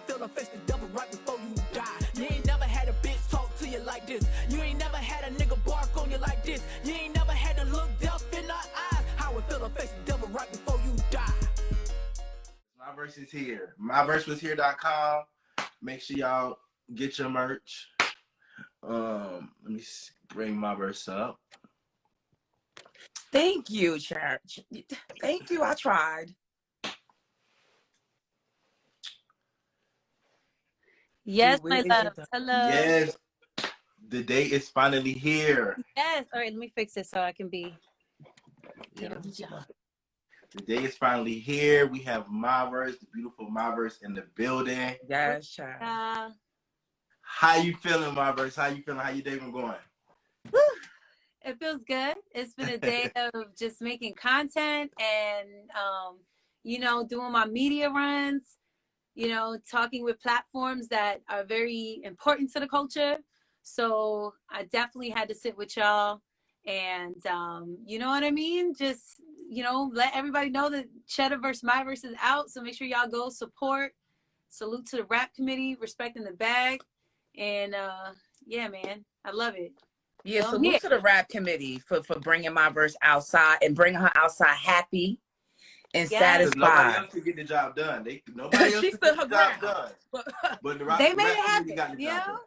feel the face the devil right before you die. You ain't never had a bitch talk to you like this. You ain't never had a nigga bark on you like this. You ain't never had to look death in the eyes. How it feel to face the devil right before you die. Myverse is here. Myversewashere.com. Make sure y'all get your merch. Let me bring Myverse up. Thank you, church. Thank you. I tried. Yes, my love. Hello. Yes. The day is finally here. Yes. All right, let me fix this so I can be. Yeah, the day is finally here. We have Myverse, the beautiful Myverse in the building. Yes, child. How you feeling, Myverse? How you feeling? How your day been going? Whew. It feels good. It's been a day of just making content and, you know, doing my media runs, you know, talking with platforms that are very important to the culture. So I definitely had to sit with y'all and, you know what I mean? Just, you know, let everybody know that Chetta vs. Myverse is out. So make sure y'all go support. Salute to the rap committee, respecting the bag. And yeah, man, I love it. Yeah, so salute to the rap committee for bringing Myverse outside and bringing her outside happy and satisfied. Nobody else could get the job done. Nobody else could get the job done. But the rap, they made it happen. Got the job done.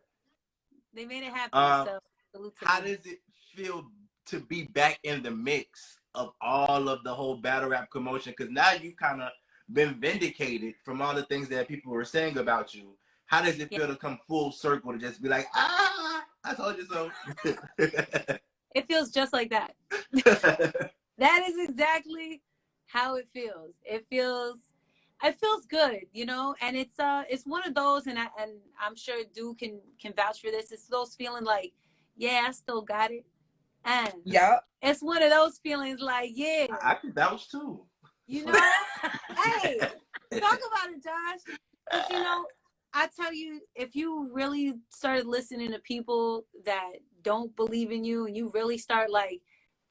They made it happen. So salute to how them. does it feel to be back in the mix of all of the whole battle rap commotion? Because now you kind of been vindicated from all the things that people were saying about you. How does it feel to come full circle to just be like, I told you so? It feels just like that. That is exactly how it feels. It feels good, you know, and it's one of those, and I'm sure Dude can vouch for this. It's those feeling like, yeah, I still got it. And it's one of those feelings like, yeah, I can vouch too. You know, hey, talk about it, Josh. Because, you know, I tell you, if you really started listening to people that don't believe in you, and you really start like,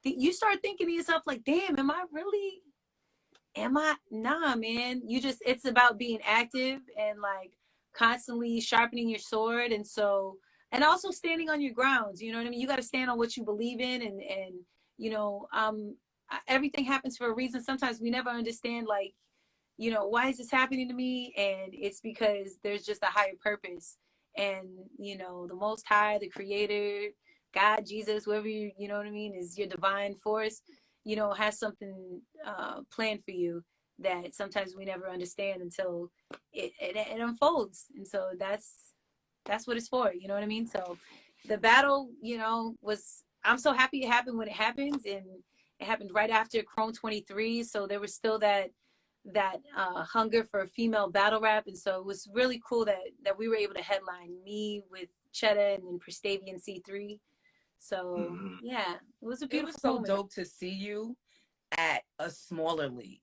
you start thinking to yourself like, damn, nah, man. It's about being active and like constantly sharpening your sword. And so, and also standing on your grounds, you know what I mean? You got to stand on what you believe in. And, you know, everything happens for a reason. Sometimes we never understand, like, you know, why is this happening to me? And it's because there's just a higher purpose. And, you know, the Most High, the Creator, God, Jesus, whoever you know what I mean, is your divine force, you know, has something planned for you that sometimes we never understand until it unfolds. And so that's what it's for, you know what I mean? So the battle, you know, I'm so happy it happened when it happens, and it happened right after Chrome 23. So there was still that hunger for female battle rap. And so it was really cool that we were able to headline, me with Chetta and then Prestavian C3. So yeah, it was a beautiful moment. It was so dope to see you at a smaller league.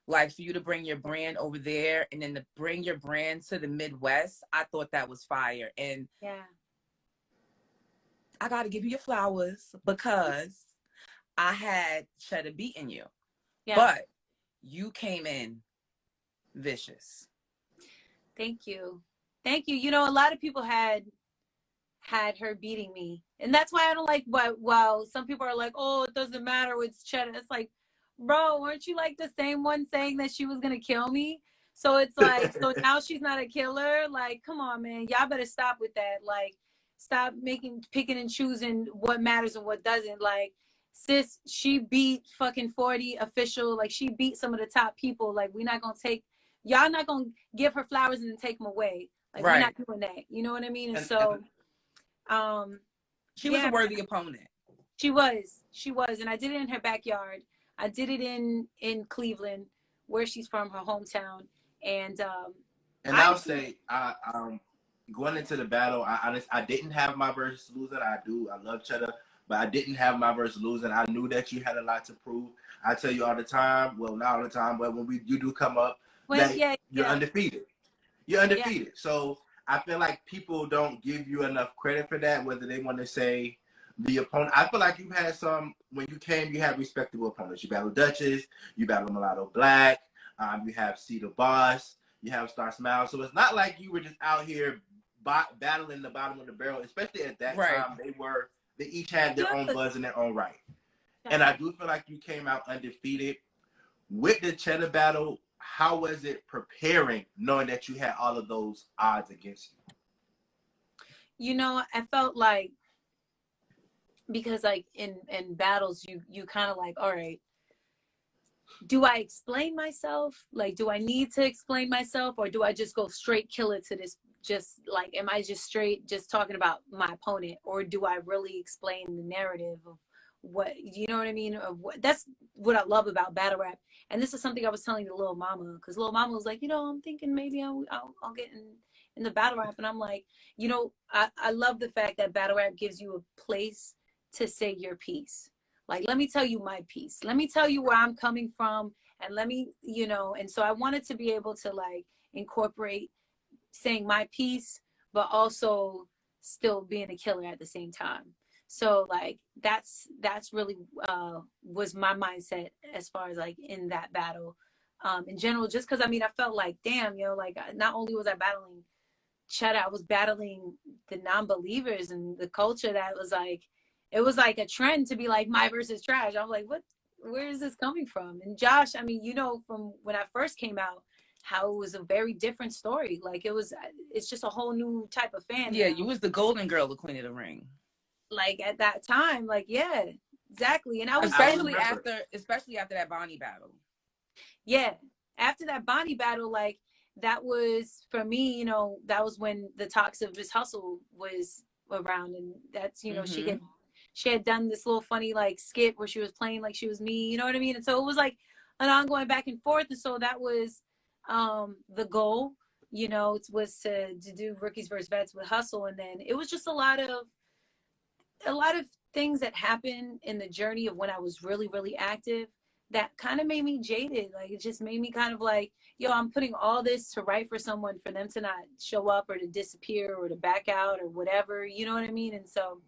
Like, for you to bring your brand over there and then to bring your brand to the Midwest, I thought that was fire. And yeah, I got to give you your flowers because I had Chetta beating you. Yeah. But you came in vicious. Thank you. You know, a lot of people had her beating me, and that's why I don't like. While some people are like, "Oh, it doesn't matter with Chetta," it's like, bro, weren't you like the same one saying that she was gonna kill me? So it's like, so now she's not a killer. Like, come on, man, y'all better stop with that. Like, stop picking and choosing what matters and what doesn't. Like, sis, she beat fucking 40 official. Like, she beat some of the top people. Like, y'all not gonna give her flowers and then take them away. Like, we're not doing that. You know what I mean? And so, she was a worthy opponent. She was, and I did it in her backyard. I did it in Cleveland, where she's from, her hometown, and I'll say, going into the battle, I didn't have Myverse losing. I love Chetta, but I didn't have Myverse losing. I knew that you had a lot to prove. I tell you all the time, well, not all the time, but when you do come up, you're undefeated. You're undefeated. Yeah. So I feel like people don't give you enough credit for that, whether they want to say the opponent. I feel like you had when you came, you had respectable opponents. You battled Duchess, you battled Mulatto Black, you have C the Boss, you have Star Smile. So it's not like you were just out here battling the bottom of the barrel, especially at that time. They each had their own buzz in their own right. And I do feel like you came out undefeated. With the Chetta battle, how was it preparing, knowing that you had all of those odds against you? You know, I felt like, because like in battles, you kind of like, all right, do I explain myself? Like, do I need to explain myself, or do I just go straight kill it to this? Just like, am I just straight just talking about my opponent, or do I really explain the narrative of what, you know what I mean? Of what, that's what I love about battle rap. And this is something I was telling the little mama, because little mama was like, you know, I'm thinking maybe I'll get in the battle rap. And I'm like, you know, I love the fact that battle rap gives you a place to say your piece. Like, let me tell you my piece. Let me tell you where I'm coming from. And let me, you know, and so I wanted to be able to like incorporate saying my piece, but also still being a killer at the same time. So like, that's really was my mindset as far as like in that battle in general, just because I mean, I felt like, damn, you know, like not only was I battling Chetta, I was battling the non-believers and the culture that was like, it was like a trend to be like, Myverse is trash. I'm like, what, where is this coming from? And Josh, I mean, you know, from when I first came out, how it was a very different story. Like it's just a whole new type of fan. Yeah, now. you was the golden girl, the queen of the ring. Like at that time, like, yeah, exactly. And I was especially after that Bonnie battle. Yeah, after that Bonnie battle, like that was for me, you know, that was when the talks of Miss Hustle was around, and that's, you know, she had done this little funny like skit where she was playing like she was me, you know what I mean? And so it was like an ongoing back and forth, and so that was the goal, you know, was to do Rookies versus Vets with Hustle. And then it was just a lot of things that happened in the journey of when I was really, really active that kind of made me jaded. Like, it just made me kind of like, yo, I'm putting all this to write for someone, for them to not show up or to disappear or to back out or whatever, you know what I mean? And so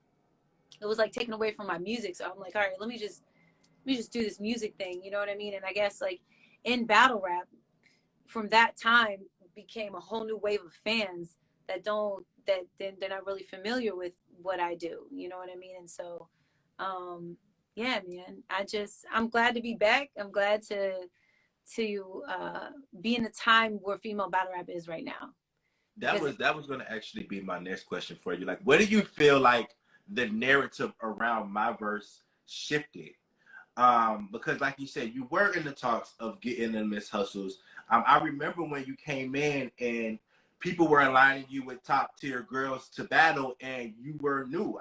it was like taken away from my music. So I'm like, all right, let me just do this music thing, you know what I mean? And I guess like in battle rap, from that time became a whole new wave of fans that they're not really familiar with what I do, you know what I mean? And so yeah, man, I'm glad to be back. I'm glad to be in the time where female battle rap is right now. That was going to actually be my next question for you. Like, what do you feel like the narrative around Myverse shifted? Because like you said, you were in the talks of getting the Miss Hustles. I remember when you came in and people were aligning you with top tier girls to battle, and you were new.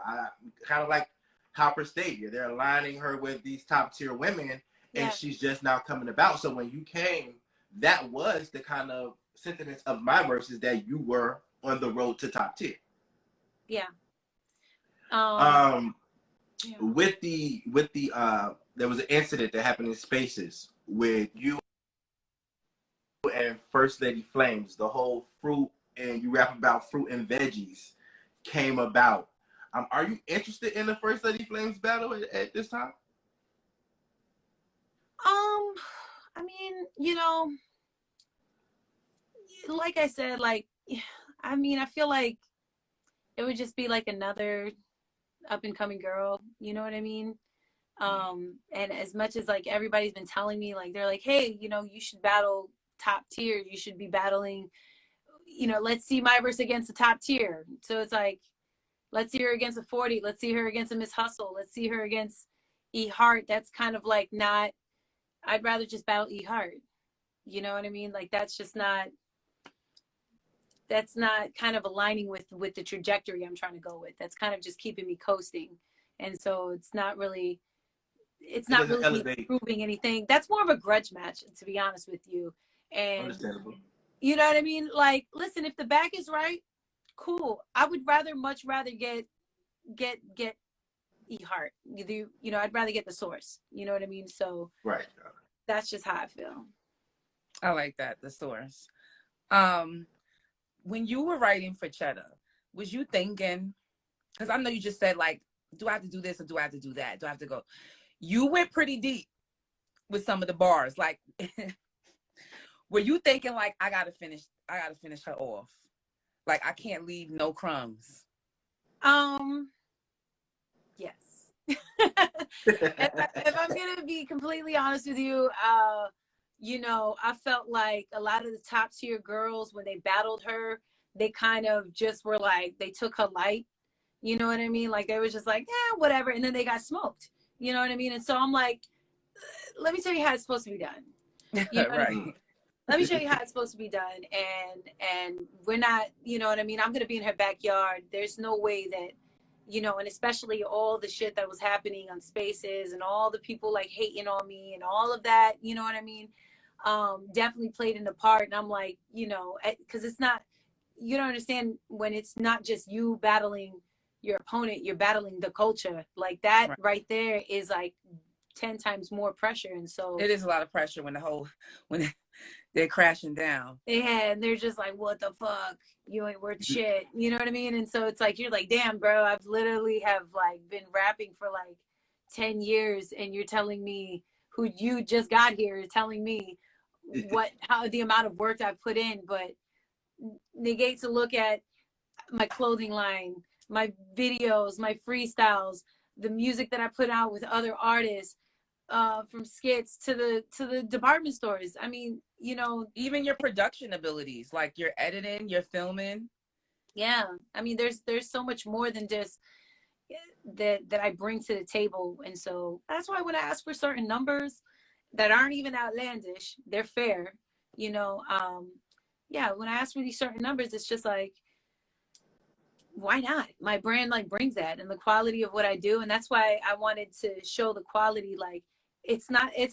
Kind of like Hopper Stadia. They're aligning her with these top tier women, and she's just now coming about. So when you came, that was the kind of sentiment of Myverse, is that you were on the road to top tier. Yeah. With the there was an incident that happened in Spaces with you and First Lady Flames. The whole fruit, and you rap about fruit and veggies, came about. Are you interested in the First Lady Flames battle at this time? I mean, you know, like I said, like, I mean, I feel like it would just be like another up and coming girl, you know what I mean? And as much as like everybody's been telling me, like, they're like, hey, you know, you should battle top tier, you should be battling, you know, let's see Myverse against the top tier. So it's like, let's see her against a 40, let's see her against a Miss Hustle, let's see her against E Hart. That's kind of like not, I'd rather just battle E Hart, you know what I mean? Like, that's not kind of aligning with the trajectory I'm trying to go with. That's kind of just keeping me coasting. And so it's not really proving anything. That's more of a grudge match, to be honest with you. And understandable. You know what I mean? Like, listen, if the back is right, cool. I would much rather get E Hart. You know, I'd rather get the source. You know what I mean? So right. That's just how I feel. I like that, the source. When you were writing for Chetta, was you thinking, because I know you just said, like, do I have to do this or do I have to do that? Do I have to go? You went pretty deep with some of the bars. Like, Were you thinking like I gotta finish her off? Like I can't leave no crumbs. Yes. If I'm gonna be completely honest with you, you know, I felt like a lot of the top tier girls, when they battled her, they kind of just were like, they took her light. You know what I mean? Like they was just like, yeah, whatever. And then they got smoked. You know what I mean? And so I'm like, let me tell you how it's supposed to be done. You know what I mean? Let me show you how it's supposed to be done. And we're not, you know what I mean? I'm going to be in her backyard. There's no way that, you know, and especially all the shit that was happening on Spaces and all the people like hating on me and all of that, you know what I mean? Definitely played in the part. And I'm like, you know, because it's not, you don't understand when it's not just you battling your opponent, you're battling the culture. Like that right there is like 10 times more pressure. And so it is a lot of pressure when they're crashing down. Yeah, and they're just like, what the fuck? You ain't worth shit. You know what I mean? And so it's like, you're like, damn, bro, I've literally have like been rapping for like 10 years and you're telling me who you just got here, you're telling me how the amount of work I've put in, but negate to look at my clothing line, my videos, my freestyles, the music that I put out with other artists, from skits to the department stores. I mean, you know, even your production abilities, like your editing, your filming. Yeah, I mean, there's so much more than just that I bring to the table, and so that's why when I ask for certain numbers that aren't even outlandish, they're fair. You know, yeah, when I ask for these certain numbers, it's just like, why not? My brand like brings that and the quality of what I do, and that's why I wanted to show the quality. Like, it's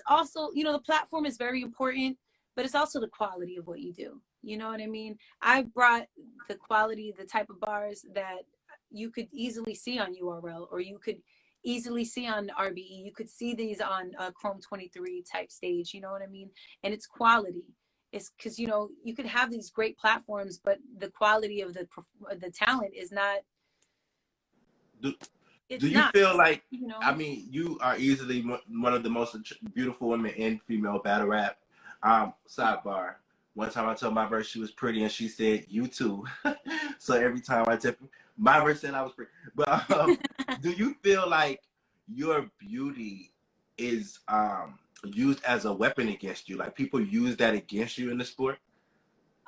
also, you know, the platform is very important, but it's also the quality of what you do. You know what I mean? I brought the quality, the type of bars that you could easily see on URL, or you could easily see on RBE. You could see these on Chrome 23 type stage. You know what I mean? And it's quality. It's because, you know, you could have these great platforms, but the quality of the talent is not. Do you feel like, you know? I mean, you are easily one of the most beautiful women in female battle rap. Sidebar. One time I told Myverse she was pretty, and she said, "You too." So every time I tell Myverse said I was pretty. But do you feel like your beauty is used as a weapon against you? Like people use that against you in the sport?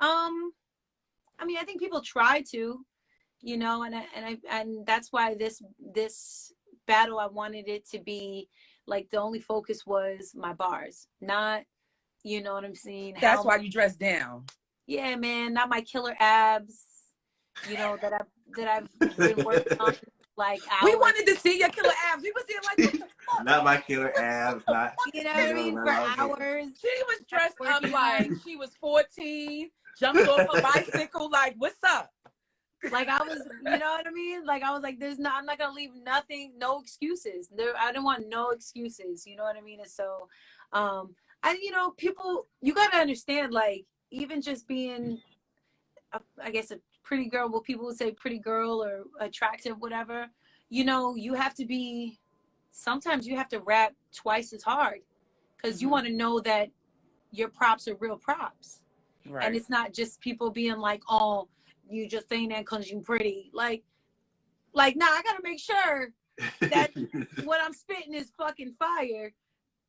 I mean, I think people try to, you know, and that's why this battle, I wanted it to be like the only focus was my bars, not, you know what I'm saying? That's why you dress down. Yeah, man, not my killer abs, you know, that I've been working on. Like, we wanted to see your killer abs. We was seeing like, what the fuck? Not my killer abs, not, you know what I mean, for hours. She was dressed up like she was 14, jumped off a bicycle, like, what's up? Like I was, you know what I mean? Like I was like, I'm not gonna leave nothing, no excuses. I don't want no excuses, you know what I mean? And so, you know, people, you gotta understand, like, even just being, I guess, a pretty girl, what people would say pretty girl or attractive, whatever, you know, you have to be, sometimes you have to rap twice as hard because you want to know that your props are real props. Right. And it's not just people being like, oh, you just saying that because you're pretty. Like, nah, I gotta make sure that what I'm spitting is fucking fire.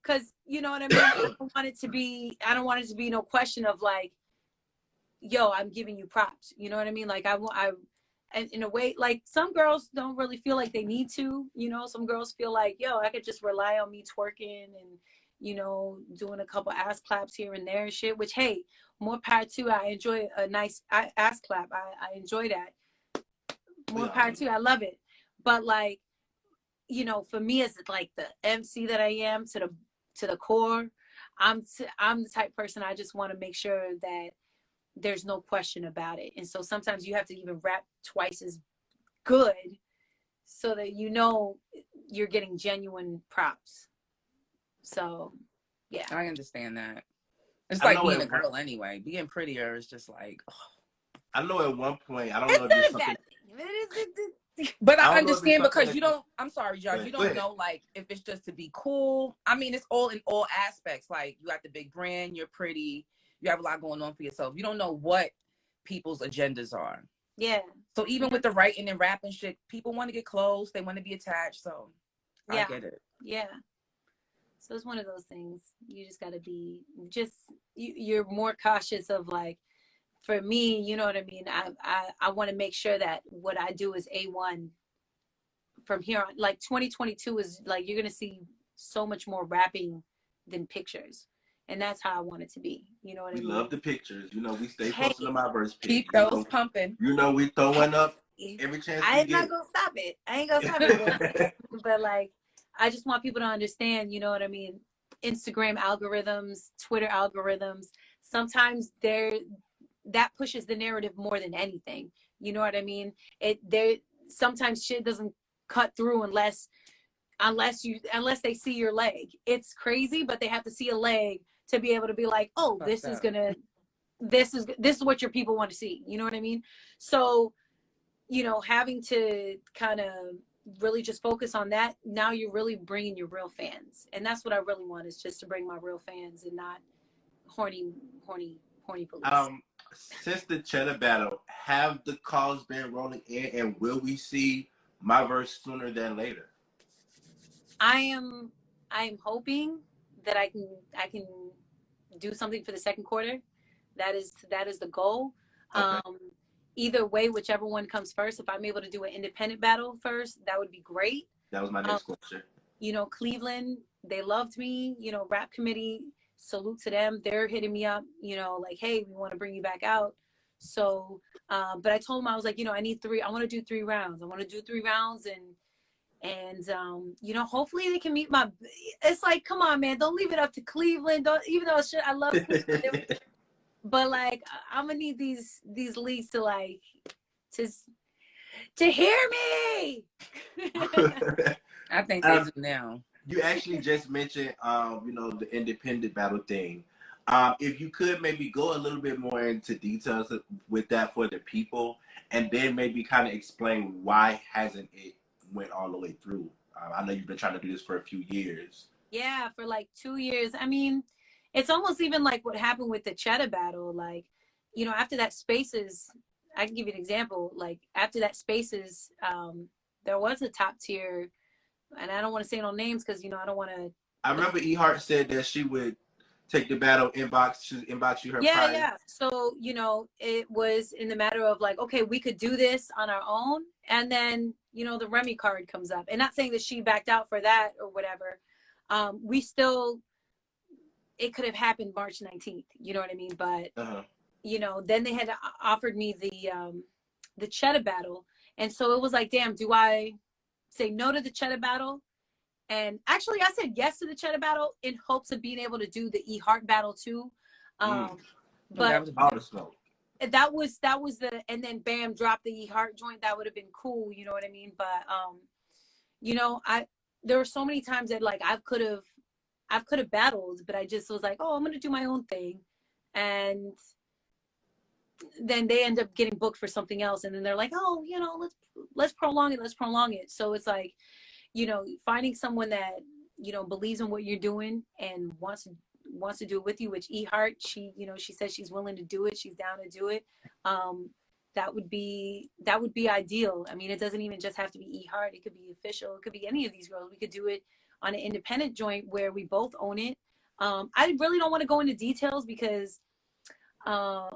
Cause you know what I mean? I don't want it to be no question of like, yo, I'm giving you props. You know what I mean? Like and in a way, like some girls don't really feel like they need to, you know, some girls feel like, yo, I could just rely on me twerking and, you know, doing a couple ass claps here and there and shit, which, hey, more power to. I enjoy a nice ass clap. I enjoy that. More power to. I love it. But like, you know, for me as like the MC that I am to the core, I'm the type person, I just want to make sure that there's no question about it. And so sometimes you have to even rap twice as good so that you know you're getting genuine props. So, yeah. I understand that. It's like being a girl anyway. Being prettier is just like, oh. I know at one point, I don't know if there's something. But I understand because you don't, I'm sorry, Josh, you don't know, like, if it's just to be cool. I mean, it's all in all aspects. Like, you got the big brand, you're pretty, you have a lot going on for yourself. You don't know what people's agendas are. Yeah. So even with the writing and rapping shit, people want to get close. They want to be attached. So Yeah. I get it. Yeah. So it's one of those things. You just got to be you're more cautious of like, for me, you know what I mean? I want to make sure that what I do is A1 from here on. Like 2022 is like, you're going to see so much more rapping than pictures. And that's how I want it to be. You know what I mean? We love the pictures. You know, we stay posting the Myverse pics. Keep those pumping. You know, we throwing up every chance we I'm get. not going to stop it. I ain't going to stop it. But like, I just want people to understand, you know what I mean? Instagram algorithms, Twitter algorithms, sometimes that pushes the narrative more than anything. You know what I mean? Sometimes shit doesn't cut through unless they see your leg. It's crazy, but they have to see a leg to be able to be like, oh, this is what your people want to see. You know what I mean? So, you know, having to kind of really just focus on that, now you're really bringing your real fans, and that's what I really want, is just to bring my real fans and not horny police. Since the Chetta battle, have the calls been rolling in, and will we see Myverse sooner than later? I am hoping that I can do something for the second quarter. That is the goal. Okay. Either way, whichever one comes first, if I'm able to do an independent battle first, that would be great. That was my next question. You know, Cleveland, they loved me. You know, Rap Committee, salute to them. They're hitting me up, you know, like, hey, we want to bring you back out. So, but I told them, I was like, you know, I want to do 3 rounds. I want to do 3 rounds, and you know, hopefully they can meet it's like, come on, man, don't leave it up to Cleveland. Even though shit, I love Cleveland. But like, I'm gonna need these leads to like to hear me. I think they do now. You actually just mentioned, you know, the independent battle thing. If you could maybe go a little bit more into details with that for the people, and then maybe kind of explain why hasn't it went all the way through. I know you've been trying to do this for a few years. Yeah, for like 2 years. I mean, it's almost even like what happened with the Chetta battle. Like, you know, after that Spaces, I can give you an example. Like after that Spaces, there was a top tier, and I don't want to say no names because, you know, I don't want to. I remember E-Heart said that she would take the battle, inbox you her prize. Yeah. So, you know, it was in the matter of like, okay, we could do this on our own. And then, you know, the Remy card comes up. And not saying that she backed out for that or whatever. It could have happened March 19th. You know what I mean? But, you know, then they had offered me the Chetta battle. And so it was like, damn, do I say no to the Chetta battle? And actually, I said yes to the Chetta battle in hopes of being able to do the E-Heart battle too. But that was all the smoke. That was and then bam, drop the E-Heart joint. That would have been cool. You know what I mean? But, you know, there were so many times that like I could have battled, but I just was like, oh, I'm going to do my own thing. And then they end up getting booked for something else. And then they're like, oh, you know, let's prolong it. So it's like, you know, finding someone that, you know, believes in what you're doing and wants to do it with you, which E-Heart, she, you know, she says she's willing to do it. She's down to do it. That would be ideal. I mean, it doesn't even just have to be E-Heart. It could be Official. It could be any of these girls. We could do it on an independent joint where we both own it. I really don't want to go into details because I'd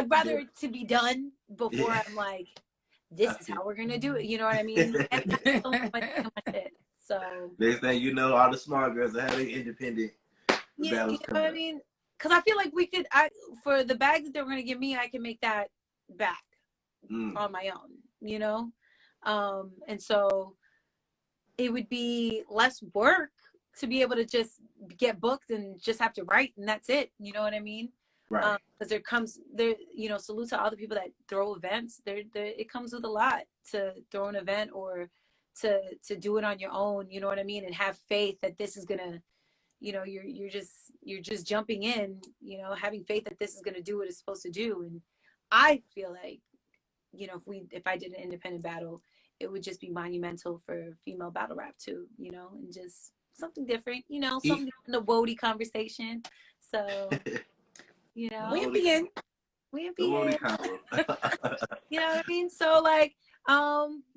rather it to be done before I'm like, this is how we're gonna do it. You know what I mean? So next thing you know, all the smart girls are having independent battles. You know what I mean? Because I feel like we could. For the bag that they're gonna give me, I can make that back on my own. You know, and so it would be less work to be able to just get booked and just have to write, and that's it. You know what I mean? Right. Because you know, salute to all the people that throw events. It comes with a lot to throw an event or to do it on your own. You know what I mean? And have faith that this is gonna, you know, you're just jumping in. You know, having faith that this is gonna do what it's supposed to do. And I feel like, you know, if I did an independent battle, it would just be monumental for female battle rap too. You know, and just something different, you know, E- something in the Wody conversation. So, you know, We be in. we The be Woody in, combo. you know what I mean? So like,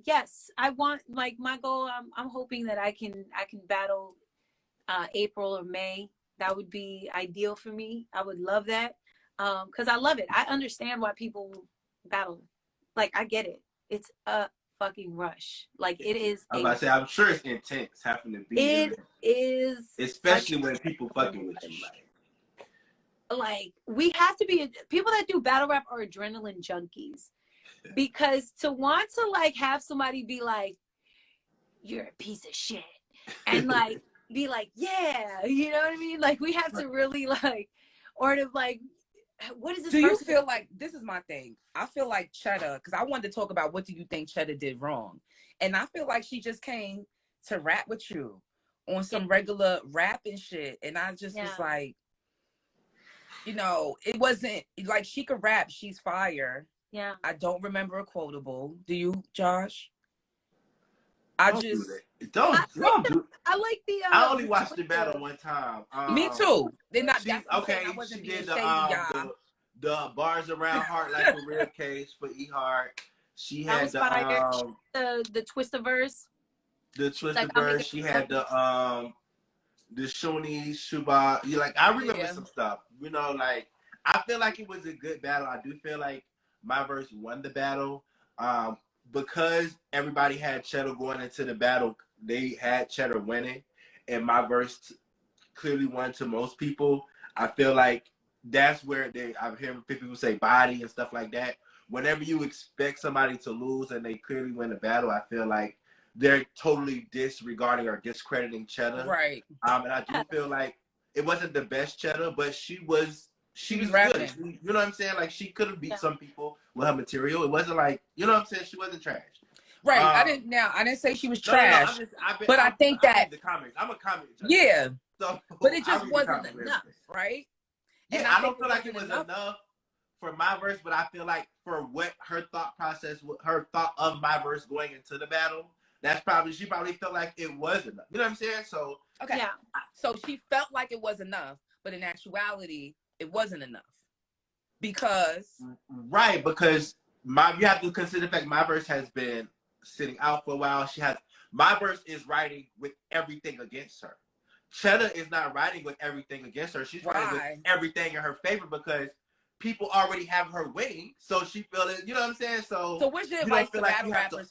yes, I want, like, my goal, I'm hoping that I can battle April or May. That would be ideal for me. I would love that. Because I love it. I understand why people battle. Like, I get it. It's a fucking rush. Like, it is. I'm about to say, I'm sure it's intense having to be in It there. is. Especially when people fucking with you. Like, we have to be, people that do battle rap are adrenaline junkies. Because to want to, like, have somebody be like, you're a piece of shit. And, like, be like, yeah, you know what I mean? Like, we have to really, like, or to, like, what is this? Do you feel like, this is my thing, I feel like Chetta, because I wanted to talk about what do you think Chetta did wrong, and I feel like she just came to rap with you on some regular rap and shit, and I just was like, you know, it wasn't like, she could rap, she's fire. Yeah. I don't remember a quotable. Do you, Josh? I like the I only watched the battle one time. Me too. They're not. She did the bars around heart like a real case for E Heart. She had the Twisterverse. The Twisterverse. She had the Shuni Shuba. You like, I remember some stuff. You know, like, I feel like it was a good battle. I do feel like Myverse won the battle. Because everybody had Chetta going into the battle, they had Chetta winning, and Myverse clearly won to most people. I feel like that's where I'm hearing people say body and stuff like that. Whenever you expect somebody to lose and they clearly win the battle, I feel like they're totally disregarding or discrediting Chetta. Right. And I do feel like it wasn't the best Chetta, but she was rapping. Good. You know what I'm saying? Like, she could have beat some people with her material. It wasn't like, you know what I'm saying? She wasn't trash. Right. I didn't say she was trash. But I think that the comments. I'm a comment judge. Yeah. So, but it just wasn't enough, right? Yeah, and I don't feel like it was enough for Myverse, but I feel like for what her thought process, her thought of Myverse going into the battle, she probably felt like it was enough. You know what I'm saying? So okay. Yeah. So she felt like it was enough, but in actuality, it wasn't enough. Because you have to consider the fact Myverse has been sitting out for a while. Myverse is writing with everything against her. Chetta is not writing with everything against her. She's writing with everything in her favor because people already have her winning. So she feels it, you know what I'm saying? So what's your advice to battle rappers?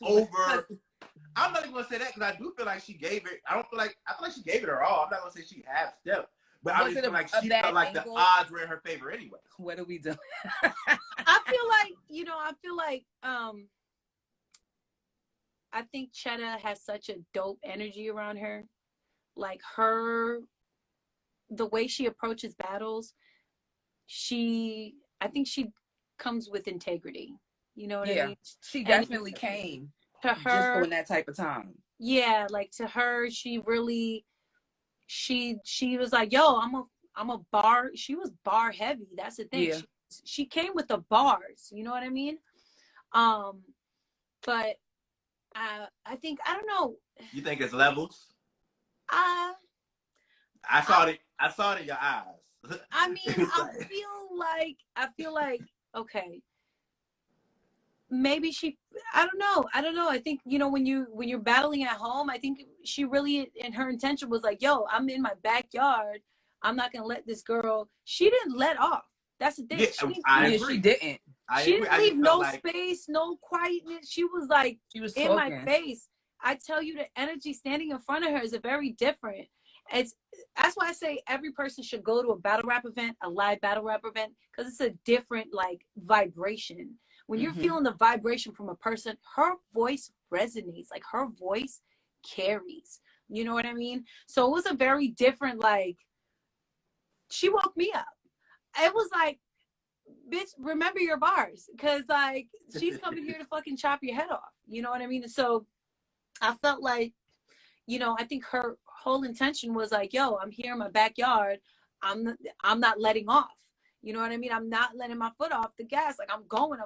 I'm not even gonna say that because I do feel like she gave it. I feel like she gave it her all. I'm not gonna say she half stepped. But I just feel like she felt like the odds were in her favor anyway. What are we doing? I feel like, I think Chetta has such a dope energy around her. Like, the way she approaches battles, I think she comes with integrity. You know what I mean? She definitely came to her just during that type of time. Yeah, like, to her, she really, she was like, yo, I'm a bar. She was bar heavy. That's the thing. Yeah. She came with the bars. You know what I mean? But I think, I don't know. You think it's levels? I saw it in your eyes. I mean, I feel like, okay, maybe I don't know. I think, when you're battling at home, I think she really, and her intention was like, yo, I'm in my backyard. I'm not going to let this girl, she didn't let off. That's the thing. Yeah, she didn't. She didn't leave no space, no quietness. She was like, she was in my face. I tell you, the energy standing in front of her is a very different. That's why I say every person should go to a battle rap event, a live battle rap event, because it's a different, like, vibration. When you're feeling the vibration from a person, her voice resonates. Like, her voice carries. You know what I mean? So it was a very different, like, she woke me up. It was like, bitch, remember your bars. Because, like, she's coming here to fucking chop your head off. You know what I mean? So I felt like, I think her whole intention was like, yo, I'm here in my backyard. I'm not letting off. You know what I mean? I'm not letting my foot off the gas. Like, I'm going.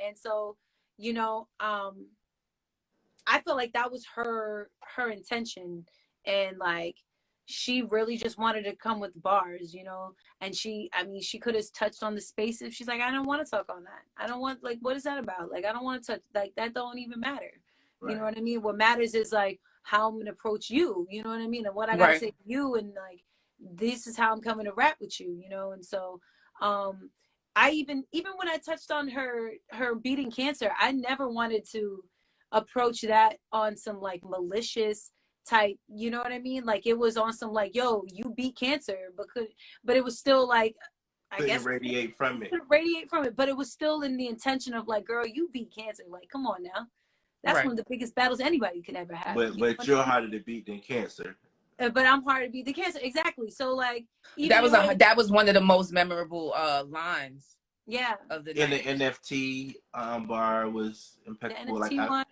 And so, I feel like that was her intention. And, like, she really just wanted to come with bars, you know. And she, I mean, she could have touched on the spaces. She's like, I don't want to talk on that. I don't want, like, what is that about? Like, I don't want to touch, like, that don't even matter. You know what I mean? What matters is like how I'm gonna approach you, you know what I mean? And what I gotta say to you, and like, this is how I'm coming to rap with you, you know. And so I even when I touched on her beating cancer, I never wanted to approach that on some like malicious type, you know what I mean? Like, it was on some like, yo, you beat cancer, but it was still like, I guess radiate from it. Radiate from it, but it was still in the intention of like, girl, you beat cancer. Like, come on now. That's one of the biggest battles anybody can ever have. But you're harder to beat than cancer. But I'm harder to beat the cancer. Exactly. So like, that was one of the most memorable lines. Yeah. Of the in the NFT bar was impeccable. The NFT one.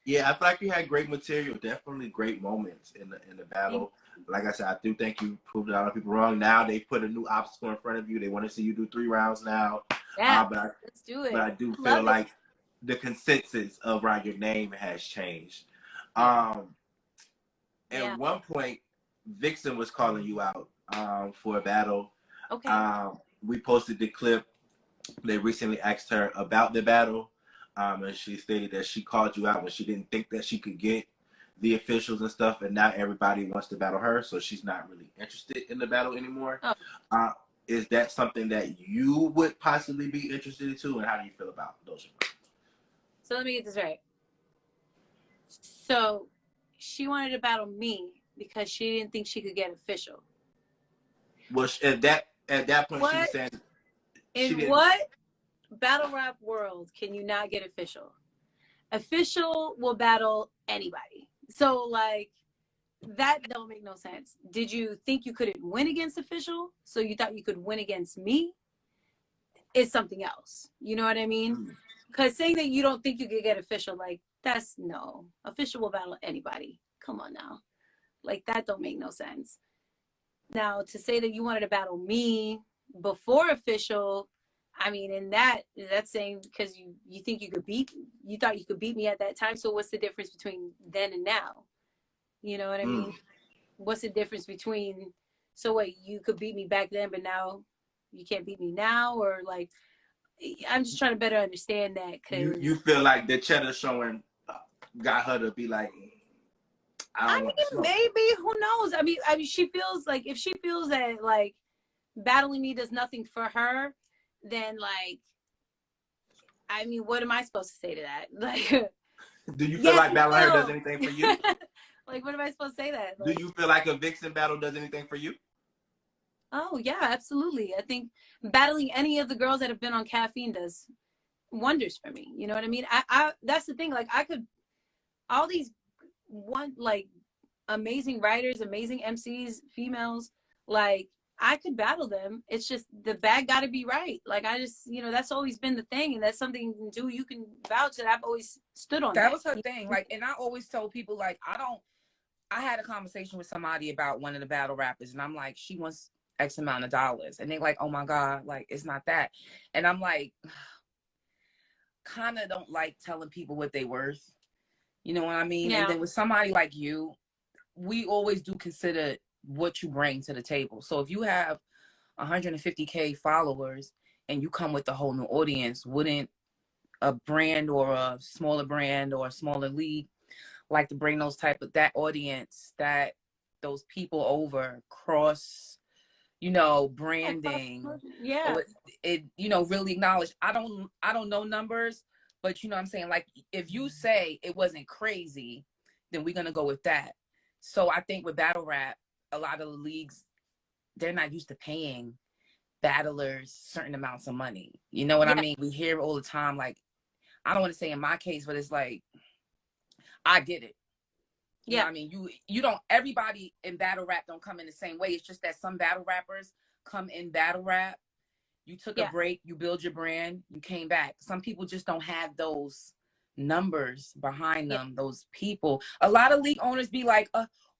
Yeah, I feel like you had great material. Definitely great moments in the battle. Like I said, I do think you proved a lot of people wrong. Now they put a new obstacle in front of you. They want to see you do 3 rounds now. Yeah, let's do it. But I do feel like the consensus around your name has changed. At one point, Vixen was calling you out for a battle. Okay. We posted the clip. They recently asked her about the battle, and she stated that she called you out when she didn't think that she could get the officials and stuff, and now everybody wants to battle her, so she's not really interested in the battle anymore. Is that something that you would possibly be interested in too, and how do you feel about those? So let me get this right. So she wanted to battle me because she didn't think she could get official. Well, at that point, she was saying, in what battle rap world can you not get official? Official will battle anybody. So like, that don't make no sense. Did you think you couldn't win against official? So you thought you could win against me? It's something else. You know what I mean? Because saying that you don't think you could get official, like, that's no. Official will battle anybody. Come on now. Like, that don't make no sense. Now, to say that you wanted to battle me before official, I mean, in that's saying because you think you thought you could beat me at that time. So what's the difference between then and now? You know what I mean? What's the difference between, so what, you could beat me back then, but now you can't beat me now? Or like, I'm just trying to better understand that. Cause you feel like the Chetta showing got her to be like, I mean, maybe, who knows? I mean, she feels like, if she feels that like battling me does nothing for her, then like, I mean, what am I supposed to say to that? Like, do you feel like battling her does anything for you? Like, what am I supposed to say that? Like, do you feel like a Vixen battle does anything for you? Oh yeah, absolutely. I think battling any of the girls that have been on Caffeine does wonders for me. You know what I mean? I that's the thing. Like, I could, all these like amazing writers, amazing MCs, females, like, I could battle them. It's just the bag got to be right. Like, I just, you know, that's always been the thing, and that's something you can do. You can vouch that I've always stood on. That was her thing. Like, and I always told people, like, I had a conversation with somebody about one of the battle rappers, and I'm like, she wants X amount of dollars, and they're like, oh my God, like, it's not that. And I'm like, kind of don't like telling people what they worth. You know what I mean? Yeah. And then with somebody like you, we always do consider what you bring to the table. So if you have 150K followers and you come with a whole new audience, wouldn't a brand or a smaller brand or a smaller league like to bring that audience, those people over, cross, you know, branding? Yeah. It you know, really acknowledge. I don't know numbers, but you know what I'm saying? Like, if you say it wasn't crazy, then we're gonna go with that. So I think with battle rap, a lot of the leagues, they're not used to paying battlers certain amounts of money. You know what I mean? We hear all the time, like, I don't want to say in my case, but it's like, I get it. You know what I mean? You don't, everybody in battle rap don't come in the same way. It's just that some battle rappers come in battle rap. You took a break, you build your brand, you came back. Some people just don't have those numbers behind them, those people. A lot of league owners be like,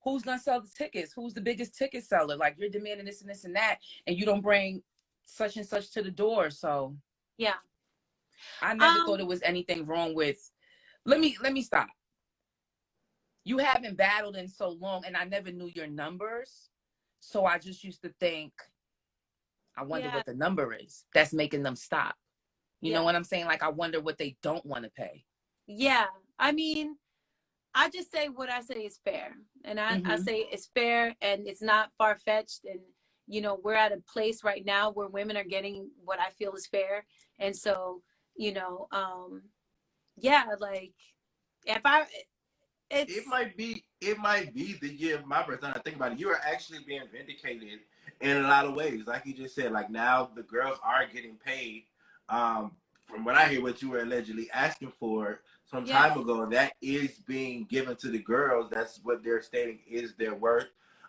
who's gonna sell the tickets? Who's the biggest ticket seller? Like, you're demanding this and this and that, and you don't bring such and such to the door. So yeah, I never thought it was anything wrong with. Let me stop. You haven't battled in so long, and I never knew your numbers. So I just used to think, I wonder what the number is that's making them stop. You know what I'm saying? Like, I wonder what they don't want to pay. Yeah. I mean, I just say what I say is fair. And I say it's fair and it's not far-fetched. And, you know, we're at a place right now where women are getting what I feel is fair. And so, you know, like, it might be the year of my birthday. I think about it. You are actually being vindicated in a lot of ways. Like you just said, like now the girls are getting paid. From what I hear, what you were allegedly asking for some time ago, that is being given to the girls. That's what they're stating is their worth.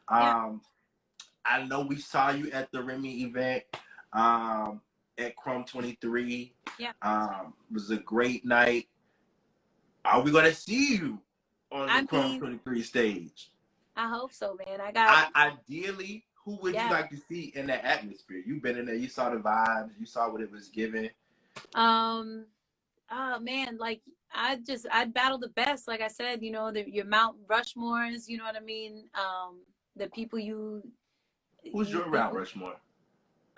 I know we saw you at the Remy event at Chrome 23. Yeah. It was a great night. Are we going to see you on the Chrome 23 stage? I hope so, man. Ideally, who would you like to see in that atmosphere? You've been in there. You saw the vibes. You saw what it was giving. Oh man, like I'd battle the best. Like I said, you know, your Mount Rushmores, you know what I mean? The people Who's your Mount Rushmore?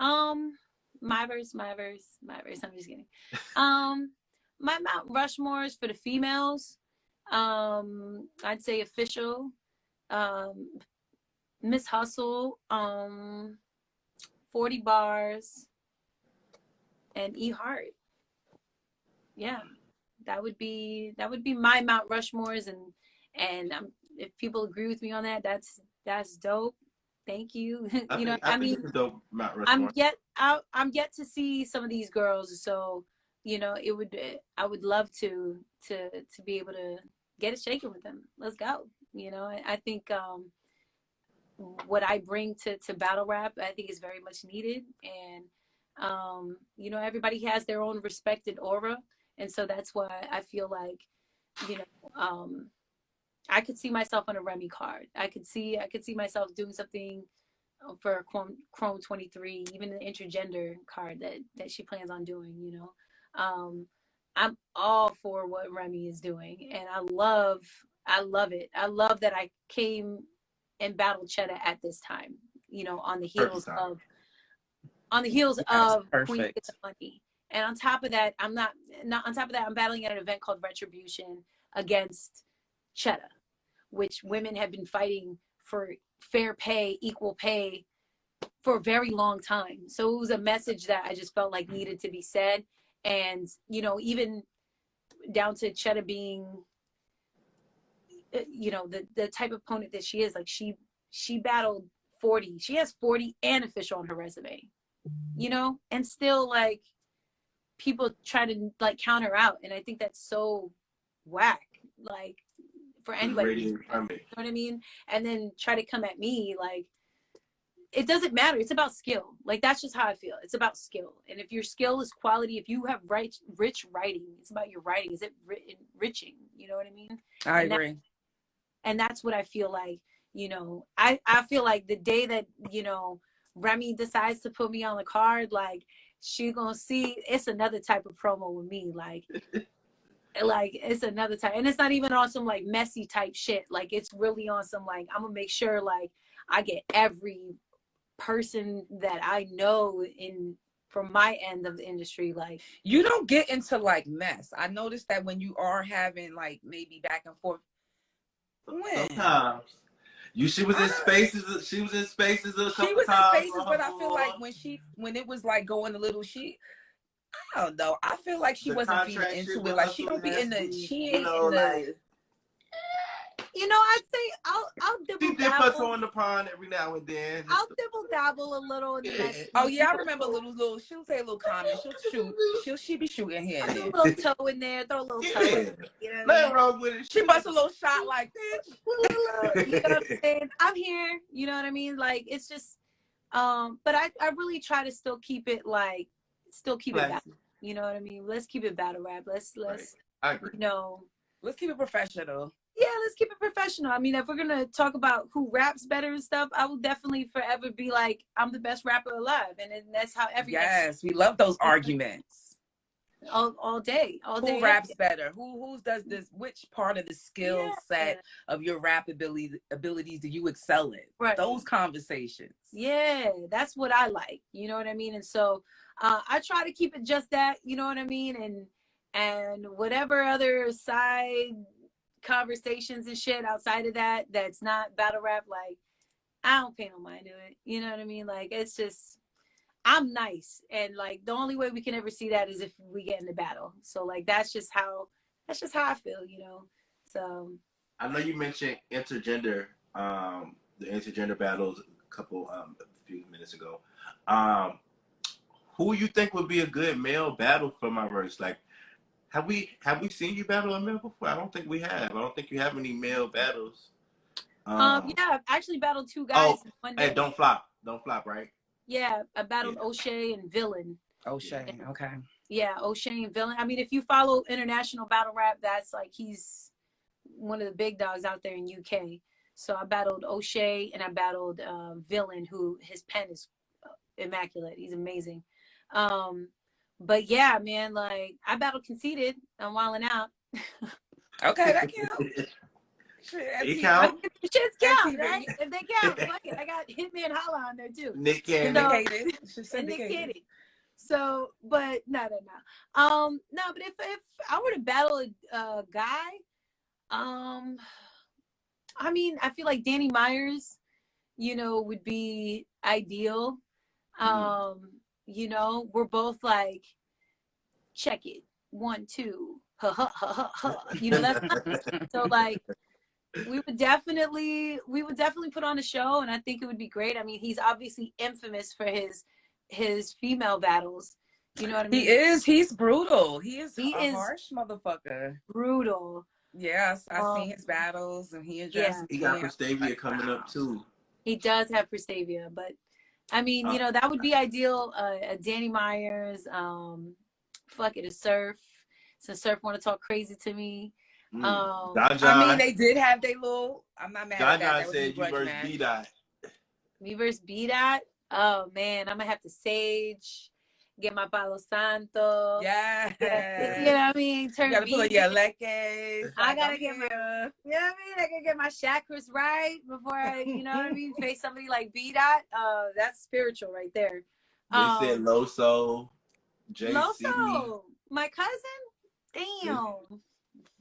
Myverse. I'm just kidding. My Mount Rushmores for the females, I'd say Official, Miss Hustle, 40 Bars, and E Heart. Yeah, that would be my Mount Rushmores, and if people agree with me on that, that's dope. Thank you. You know, I mean, it's a dope Mount Rushmore. I'm yet to see some of these girls, so you know, I would love to be able to get it shaken with them. Let's go. You know, I think what I bring to battle rap, I think is very much needed, and you know, everybody has their own respected aura, and so that's why I feel like, you know, I could see myself on a Remy card. I could see myself doing something for Chrome 23, even the intergender card that she plans on doing. You know, I'm all for what Remy is doing, and I love it. I love that I came and battled Chetta at this time. You know, on the heels of Queen Get the Money. And on top of that, I'm battling at an event called Retribution against Chetta, which women have been fighting for fair pay, equal pay for a very long time. So it was a message that I just felt like needed to be said. And, you know, even down to Chetta being, you know, the type of opponent that she is, like she battled 40. She has 40 and Official on her resume, you know, and still like people try to like count her out. And I think that's so whack, like for anybody, you know what I mean? And then try to come at me, like, it doesn't matter. It's about skill. Like, that's just how I feel. It's about skill. And if your skill is quality, if you have rich writing, it's about your writing. Is it enriching? You know what I mean? I agree. And that's what I feel like, you know, I feel like the day that, you know, Remy decides to put me on the card, like, she gonna see it's another type of promo with me. Like it's another type. And it's not even on some, like, messy type shit. Like, it's really on some, like, I'm gonna make sure, like, I get every person that I know from my end of the industry. Like, you don't get into, like, mess. I noticed that when you are having, like, maybe back and forth. Sometimes. She was in spaces a couple times. She was in spaces, but I feel like when it was like going a little, I don't know. I feel like she wasn't feeding into it. Like, she don't be in the, she ain't in the. You know, I'd say I'll dibble dabble. She dips her toe in the pond every now and then. I'll dibble dabble a little. Oh yeah, I remember little. She'll say a little comment. She'll shoot. She'll be shooting here. Throw a little toe in there. Throw a little toe. In there, you know nothing wrong with it. She busts a little shot like this. You know what I'm saying? I'm here. You know what I mean? Like, it's just. But I really try to still keep it battle. You know what I mean? Let's keep it battle rap. Let's. Right. I agree. You know. Let's keep it professional. Yeah, let's keep it professional. I mean, if we're gonna talk about who raps better and stuff, I will definitely forever be like, I'm the best rapper alive, and that's how everybody. Yes, we love those arguments. all day, all day. Who raps better? Who does this? Which part of the skill set of your rap abilities do you excel in? Right. Those conversations. Yeah, that's what I like. You know what I mean? And so I try to keep it just that. You know what I mean? And whatever other side conversations and shit outside of that, that's not battle rap. Like, I don't pay no mind to it. You know what I mean? Like, it's just, I'm nice, and like the only way we can ever see that is if we get in the battle. So like that's just how I feel, you know. So I know you mentioned intergender, the intergender battles a few minutes ago. Who you think would be a good male battle for Myverse? Like, have we seen you battle a male before? I don't think we have. I don't think you have any male battles. yeah, I've actually battled two guys one day. Hey, don't flop, right? Yeah, I battled O'Shea and Villain. O'Shea, okay. Yeah, O'Shea and Villain. I mean, if you follow international battle rap, that's like he's one of the big dogs out there in UK. So I battled O'Shea and I battled Villain, who his pen is immaculate. He's amazing. But yeah, man, like I battled Conceited. I'm wilding out. Okay, that counts. It counts. Shit's count, right? If they count, fuck it. I got Hitman Holla on there too. Nick Cannon. Nick Cannon. So, but no. No, but if I were to battle a guy, I mean, I feel like Danny Myers, you know, would be ideal. You know, we're both like, check it, 1, 2, ha ha ha ha ha. You know, that's so like. We would definitely put on a show, and I think it would be great. I mean, he's obviously infamous for his female battles. You know what I mean? He's brutal. He is harsh motherfucker. Brutal. Yes, I've seen his battles, and he addressed. He got Prestavia coming up too. He does have Prestavia, but I mean, you know, that would be ideal. Danny Myers, fuck it, a Surf. So Surf want to talk crazy to me. John, I mean, they did have their little. I'm not mad at that. John said you versus B-Dot. Me versus B-Dot. Oh man, I'm gonna have to Sage, get my Palo Santo. Yeah. You know what I mean? You gotta pull your leques. I gotta get my. You know what I mean? I gotta get my chakras right before I, you know what I mean, face somebody like B-Dot. That's spiritual right there. They said Loso, JC. Loso, my cousin. Damn.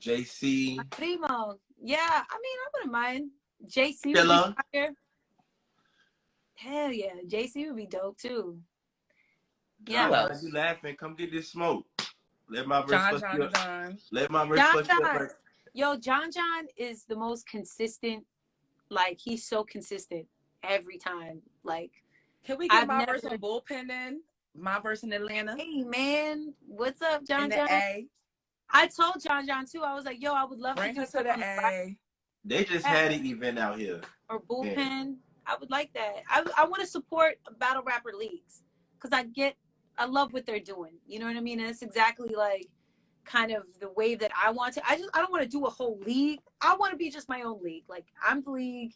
JC. Primo. Yeah, I mean, I wouldn't mind. JC would be fire. Hell yeah, JC would be dope too. Yeah. Why are you laughing? Come get this smoke. Let my verse John. Let my verse John. Yo, John is the most consistent. Like, he's so consistent every time. Like, can we get my verse on bullpen then? My verse in Atlanta. Hey man, what's up, John? A. I told John too. I was like, yo, I would love to do to the A. They just had an event out here. Or bullpen. Yeah. I would like that. I want to support battle rapper leagues because I love what they're doing. You know what I mean? And it's exactly like kind of the way that I want to. I don't want to do a whole league. I want to be just my own league. Like, I'm the league,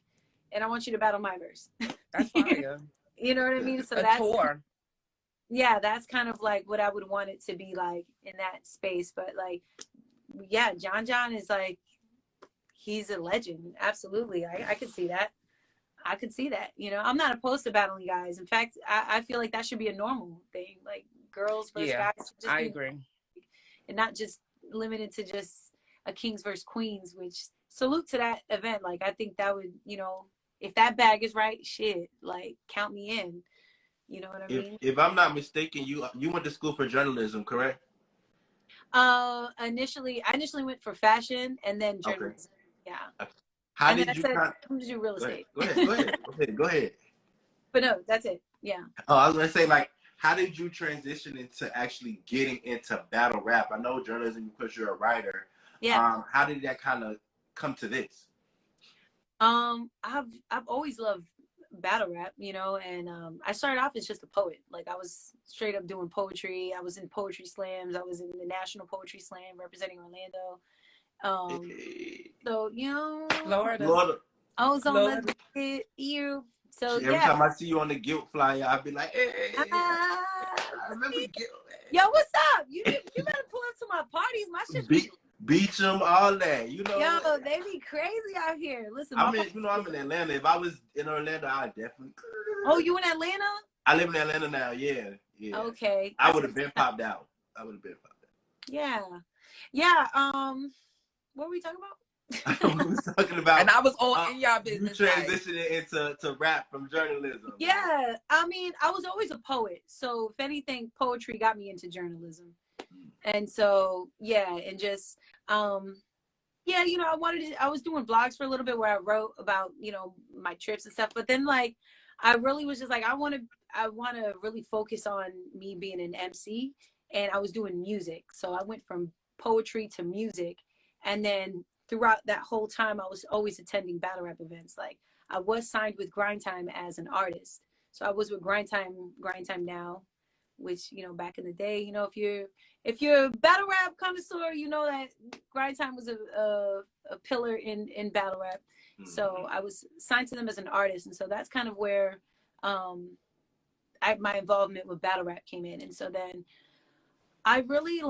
and I want you to battle Myverse. That's fire. You know what I mean? So that's tour. Yeah, that's kind of like what I would want it to be like in that space. But like, yeah, John is like, he's a legend. Absolutely. I could see that. I could see that. You know, I'm not opposed to battling guys. In fact, I feel like that should be a normal thing. Like, girls versus guys. I agree. And not just limited to just a kings versus queens, which salute to that event. Like, I think that would, you know, if that bag is right, shit, like, count me in. You know what I mean? If I'm not mistaken, you went to school for journalism, correct? I initially went for fashion and then journalism. Okay. Yeah. How and did you? I'm gonna do real estate. Go ahead. But no, that's it. Yeah. Oh, I was gonna say, like, how did you transition into actually getting into battle rap? I know journalism because you're a writer. Yeah. How did that kind of come to this? I've always loved battle rap, you know, and I started off as just a poet. Like, I was straight up doing poetry. I was in poetry slams. I was in the National Poetry Slam representing Orlando. So, you know, Florida. I was on you. So every time I see you on the Guilt flyer, I'll be like, hey, I remember Guilt. Yo, what's up? You better pull up to my parties. My shit. Beach them all day. You know. Yo, they be crazy out here. Listen, I'm in Atlanta. If I was in Orlando, I'd definitely. Oh, you in Atlanta? I live in Atlanta now. Yeah. Okay. I would have been popped out. Yeah. What were we talking about? We was talking about, and I was all in y'all business. You transitioning into rap from journalism. Yeah, I mean, I was always a poet, so if anything, poetry got me into journalism, and so yeah, and just yeah, you know, I was doing blogs for a little bit where I wrote about, you know, my trips and stuff, but then like I really was just like I want to really focus on me being an MC, and I was doing music, so I went from poetry to music, and then throughout that whole time, I was always attending battle rap events. Like I was signed with Grind Time as an artist. So I was with Grind Time Now, which, you know, back in the day, you know, if you're a battle rap connoisseur, you know that Grind Time was a pillar in battle rap. Mm-hmm. So I was signed to them as an artist. And so that's kind of where my involvement with battle rap came in. And so then I really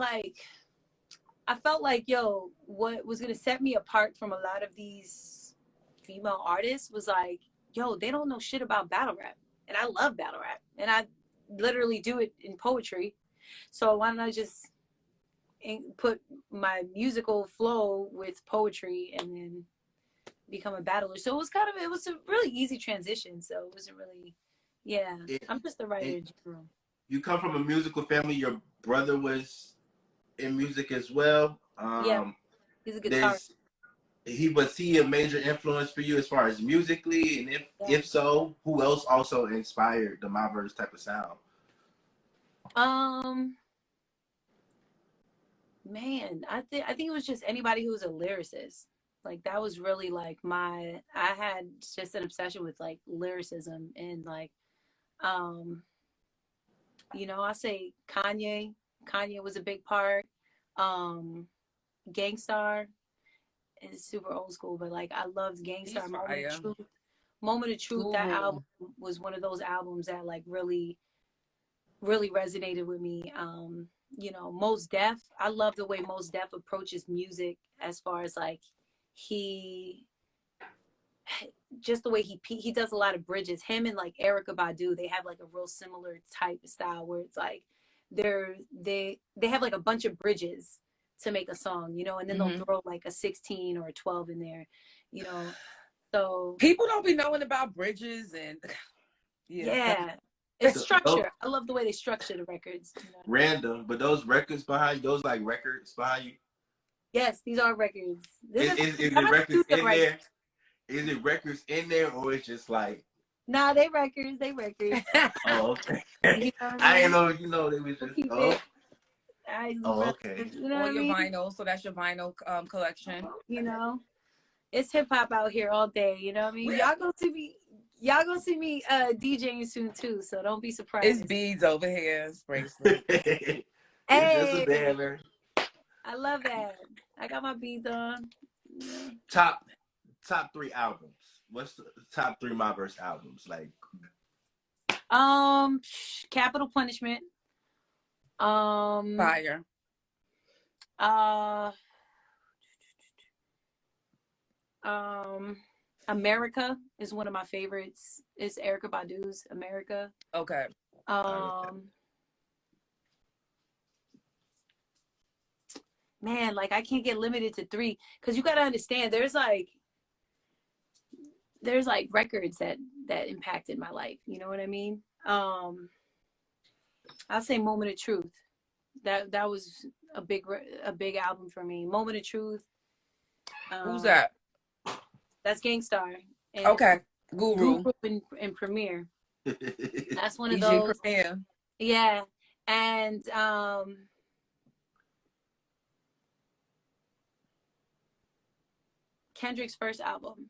I felt like, yo, what was going to set me apart from a lot of these female artists was like, yo, they don't know shit about battle rap. And I love battle rap. And I literally do it in poetry. So why don't I just put my musical flow with poetry and then become a battler? So it was a really easy transition. So it wasn't really, I'm just a writer in general. You come from a musical family. Your brother was in music as well. He's a guitarist. Was he a major influence for you as far as musically? And if so, who else also inspired the Myverse type of sound? Man, I think it was just anybody who was a lyricist. Like that was really like I had just an obsession with like lyricism and like, you know, I say Kanye was a big part. Gangstar is super old school, but like I loved Gangstar. Moment of Truth. Ooh. That album was one of those albums that like really, really resonated with me. You know, Mos Def. I love the way Mos Def approaches music as far as like just the way he does a lot of bridges. Him and like Erykah Badu, they have like a real similar type of style where it's like they have like a bunch of bridges to make a song, you know, and then they'll throw like a 16 or a 12 in there, you know. So people don't be knowing about bridges and it's structure. I love the way they structure the records. You know? Random, but those records behind you, yes, these are records. Is it records in there? Is it records in there, or it's just like? Nah, they records. Oh, okay. You know I didn't know. You know, they was just. Okay. You know on your vinyl, so that's your vinyl collection. You know, it's hip hop out here all day. You know what I mean? Y'all gonna see me DJing soon too, so don't be surprised. It's beads over here, bracelet. Hey, I love that. I got my beads on. Top 3 albums. What's the top 3 Myverse albums like? Capital Punishment. Fire. America is one of my favorites. It's Erykah Badu's America. Okay. Man, like I can't get limited to 3 because you gotta understand there's records that impacted my life. You know what I mean? I'll say Moment of Truth. That was a big album for me. Moment of Truth. Who's that? That's Gangstar. And okay. Guru and Premier. That's one of DJ those. Premier. Yeah. And Kendrick's first album.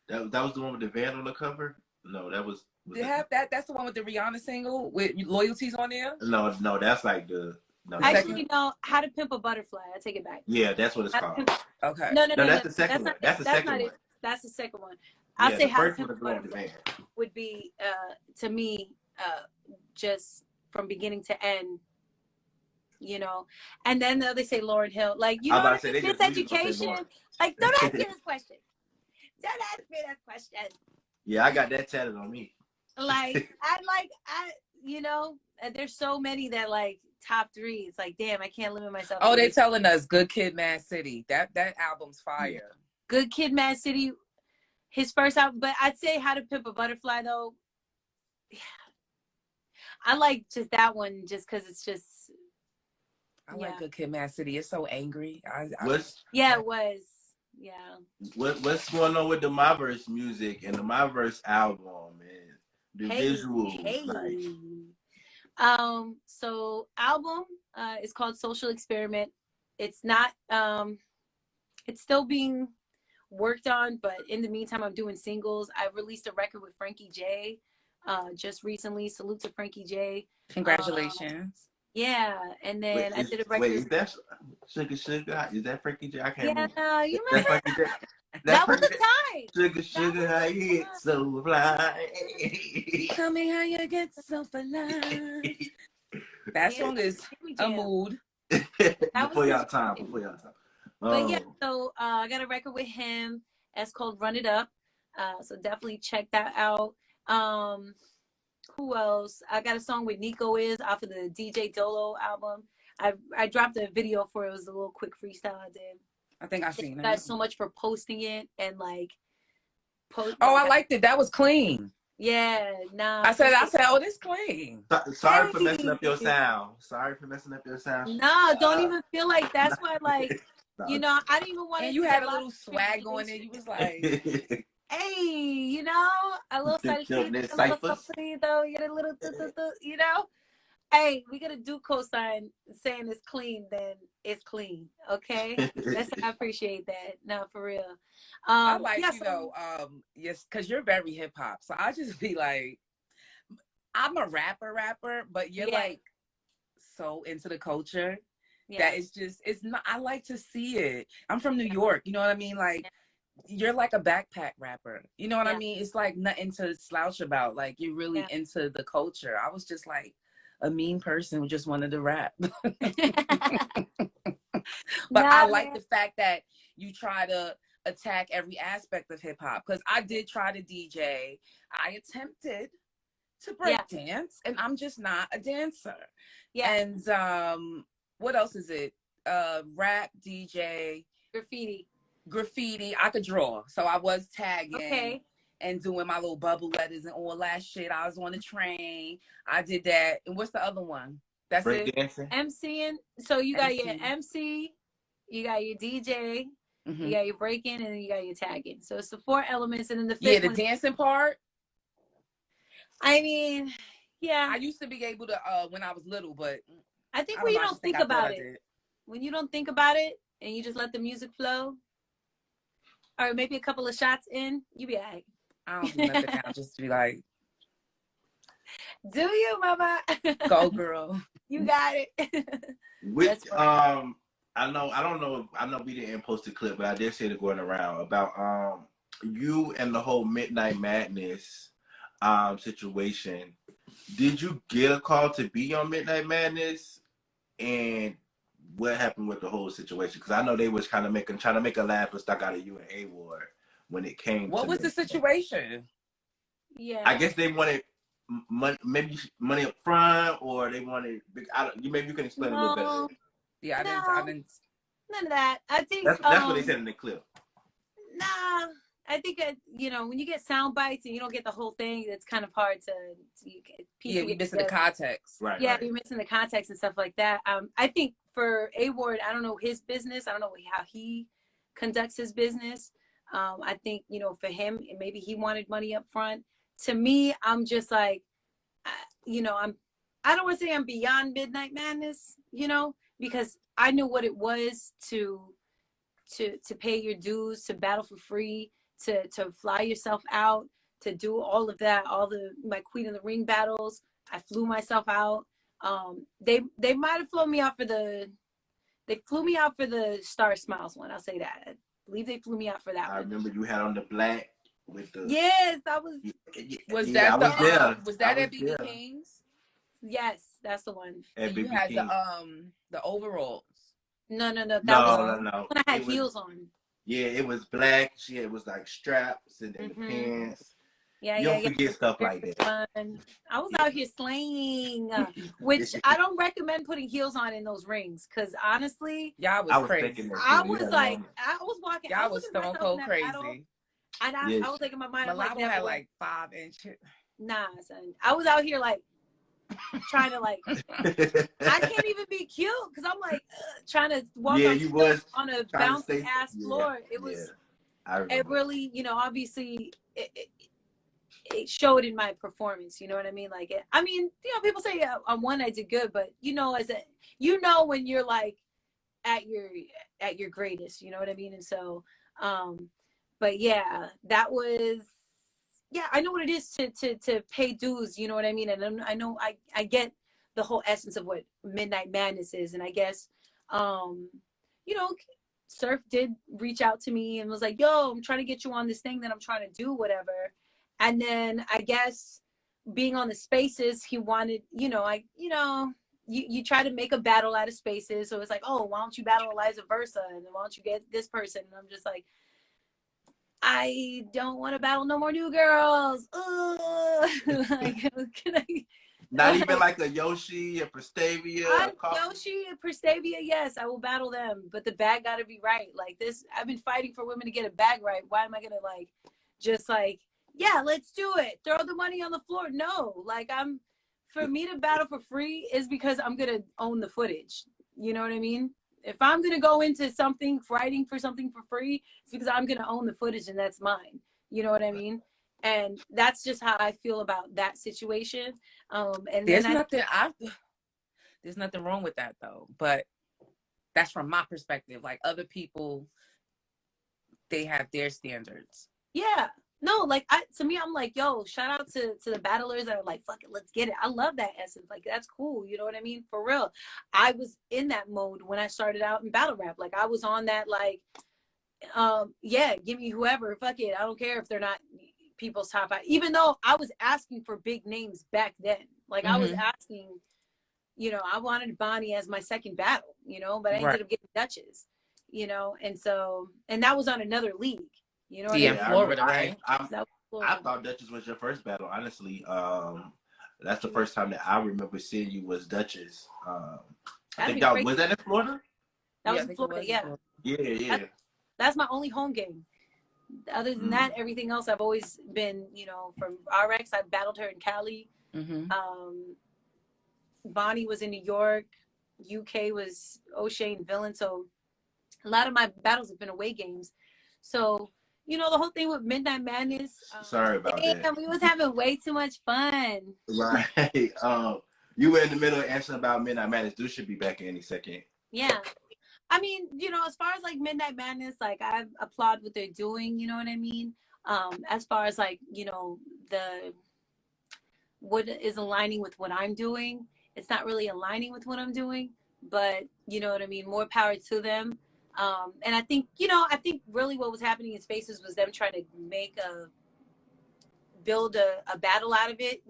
That was the one with the van on the cover? No, that was that's the one with the Rihanna single with Loyalties on there? No, that's like the actually no, How to Pimp a Butterfly. I take it back. Yeah, that's what it's called. Okay. No, that's the second one. That's the second one. That's the second one. I'll say How to Pimp a Butterfly would be to me just from beginning to end. You know, and then they say Lauryn Hill, like, you I know, was about to say, it's education. Like, don't ask me this question. Don't ask me that question. Yeah, I got that tatted on me. Like, you know, there's so many that like top 3. It's like, damn, I can't limit myself. Oh, they telling us Good Kid, Mad City. That album's fire. Good Kid, Mad City, his first album. But I'd say How to Pimp a Butterfly though. Yeah. I like just that one, just because it's just. I like Good Kid, Mad City. It's so angry. It was. Yeah. What's going on with the Myverse music and the Myverse album and the visuals? So album is called Social Experiment. It's not. It's still being worked on, but in the meantime, I'm doing singles. I released a record with Frankie J. Just recently. Salute to Frankie J. Congratulations. Yeah, and then I did a record. Wait, is that Sugar? Is that Frankie J? I can't remember. Yeah, you remember that? That was the time. Sugar, how you get so fly? Tell me how you get so fly. That song is a mood. Before y'all time. But yeah, so I got a record with him. That's called Run It Up. So definitely check that out. Who else? I got a song with Nico Is off of the DJ Dolo album. I dropped a video for it. It was a little quick freestyle I did. I think I've seen it. Thank you guys so much for posting it and like. I liked it. That was clean. Yeah, nah. I said, oh, this clean. Sorry for messing up your sound. No, don't even feel like that's why, like, you know, I didn't even want to. And you had a little swag going in. You was like. Hey, you know, a little something, though, you get a little, you know. Hey, we got a do cosign saying it's clean, then it's clean, okay? I appreciate that. No, for real. I like, yes, because you're very hip hop. So I just be like, I'm a rapper, but you're like so into the culture that it's not, I like to see it. I'm from New York, you know what I mean? Like, you're like a backpack rapper. You know what I mean? It's like nothing to slouch about. Like, you're really into the culture. I was just like a mean person who just wanted to rap. But I like the fact that you try to attack every aspect of hip hop. Because I did try to DJ. I attempted to break dance, and I'm just not a dancer. Yeah. And what else is it? Rap, DJ, graffiti. I could draw, so I was tagging and doing my little bubble letters and all that shit. I was on the train. I did that. And what's the other one? That's break dancing. MCing. So you got your MC, you got your DJ, you got your breaking, and then you got your tagging. So it's the 4 elements, and then the 5th the dancing part. I mean, I used to be able to when I was little, but I think when you don't think about it, when you don't think about it and you just let the music flow. Or maybe a couple of shots in, you be like, I don't do nothing now. Just be like, do you, mama? Go, girl. You got it. I know we didn't post a clip, but I did see it going around about you and the whole Midnight Madness situation. Did you get a call to be on Midnight Madness? And what happened with the whole situation? Because I know they was trying to make a laugh and stuck out of you and A-Ward when it came. What was the situation? Yeah, I guess they wanted maybe money up front, or they wanted. Maybe you can explain a little better. Yeah, I didn't. None of that. I think that's what they said in the clip. Nah, I think when you get sound bites and you don't get the whole thing, it's kind of hard to you're missing the context. Right. Yeah, you're missing the context and stuff like that. I think for A-Ward, I don't know his business. I don't know how he conducts his business. I think, for him, maybe he wanted money up front. To me, I'm just like, I don't want to say I'm beyond Midnight Madness, because I knew what it was to pay your dues, to battle for free, to fly yourself out, to do all of that, my Queen of the Ring battles. I flew myself out. They might have flown me out for the Star Smiles one. I'll say that. I believe they flew me out for that one. I remember you had on the black with the. Yes, that was. Was that at BB King's? Yes, that's the one. at And you BB had King. the overalls. No, that was No. when I had It was, heels on. yeah, it was black. It was like straps and then the pants. Yeah, You don't forget stuff Very like that. fun. I was out here slaying, which I don't recommend putting heels on in those rings, because honestly, Y'all was I was crazy. thinking that I too. You was had like, on- I was walking, I Y'all was was looking at stone myself in cold that battle, crazy. and Yes. I was like in my mind, I'm like, Malabo had never. like 5 inches. Nah, son. I was out here like trying to like, I can't even be cute because I'm like trying to walk Yeah, on you stilts was on a trying to bouncy stay. ass floor. It was, I it remember. really, obviously it showed in my performance. You know what I mean? Like, I mean, people say on one I did good, but when you're like at your greatest, you know what I mean? And so, but yeah, that was. Yeah, I know what it is to pay dues, you know what I mean? And I know I get the whole essence of what Midnight Madness is. And I guess, Surf did reach out to me and was like, yo, I'm trying to get you on this thing that I'm trying to do, whatever. And then I guess being on the spaces, he wanted, you try to make a battle out of spaces. So it's like, oh, why don't you battle Eliza Versa? And then why don't you get this person? And I'm just like, I don't want to battle no more new girls. Like, can I? Not even like a Yoshi, a Prestavia. Yoshi and Prestavia, yes, I will battle them, but the bag got to be right. Like this, I've been fighting for women to get a bag right. Why am I gonna yeah, let's do it. Throw the money on the floor. No, like for me to battle for free is because I'm gonna own the footage. You know what I mean? If I'm going to go into something, fighting for something for free, it's because I'm going to own the footage and that's mine. You know what I mean? And that's just how I feel about that situation. And there's nothing wrong with that though. But that's from my perspective. Like other people, they have their standards. Yeah. No, like to me, I'm like, yo, shout out to the battlers that are like, fuck it, let's get it. I love that essence. Like, that's cool. You know what I mean? For real. I was in that mode when I started out in battle rap. Like, I was on that, like, yeah, give me whoever. Fuck it. I don't care if they're not people's top five. Even though I was asking for big names back then. Like, I was asking, I wanted Bonnie as my second battle, but I ended up getting Duchess, and that was on another league. You know what I mean? Florida, right? I thought Duchess was your first battle, honestly. That's the first time that I remember seeing you was Duchess. I think was that in Florida? That was in Florida, yeah. Yeah. That's my only home game. Other than that, everything else I've always been, from RX. I battled her in Cali. Bonnie was in New York. UK was O'Shea and Villain. So a lot of my battles have been away games. So the whole thing with Midnight Madness. Sorry about that. We was having way too much fun. Right. You were in the middle of answering about Midnight Madness. Dude should be back any second. Yeah. I mean, as far as like Midnight Madness, like I applaud what they're doing, you know what I mean? As far as like, what is aligning with what I'm doing, it's not really aligning with what I'm doing, but you know what I mean? More power to them. And I think really what was happening in spaces was them trying to build a battle out of it,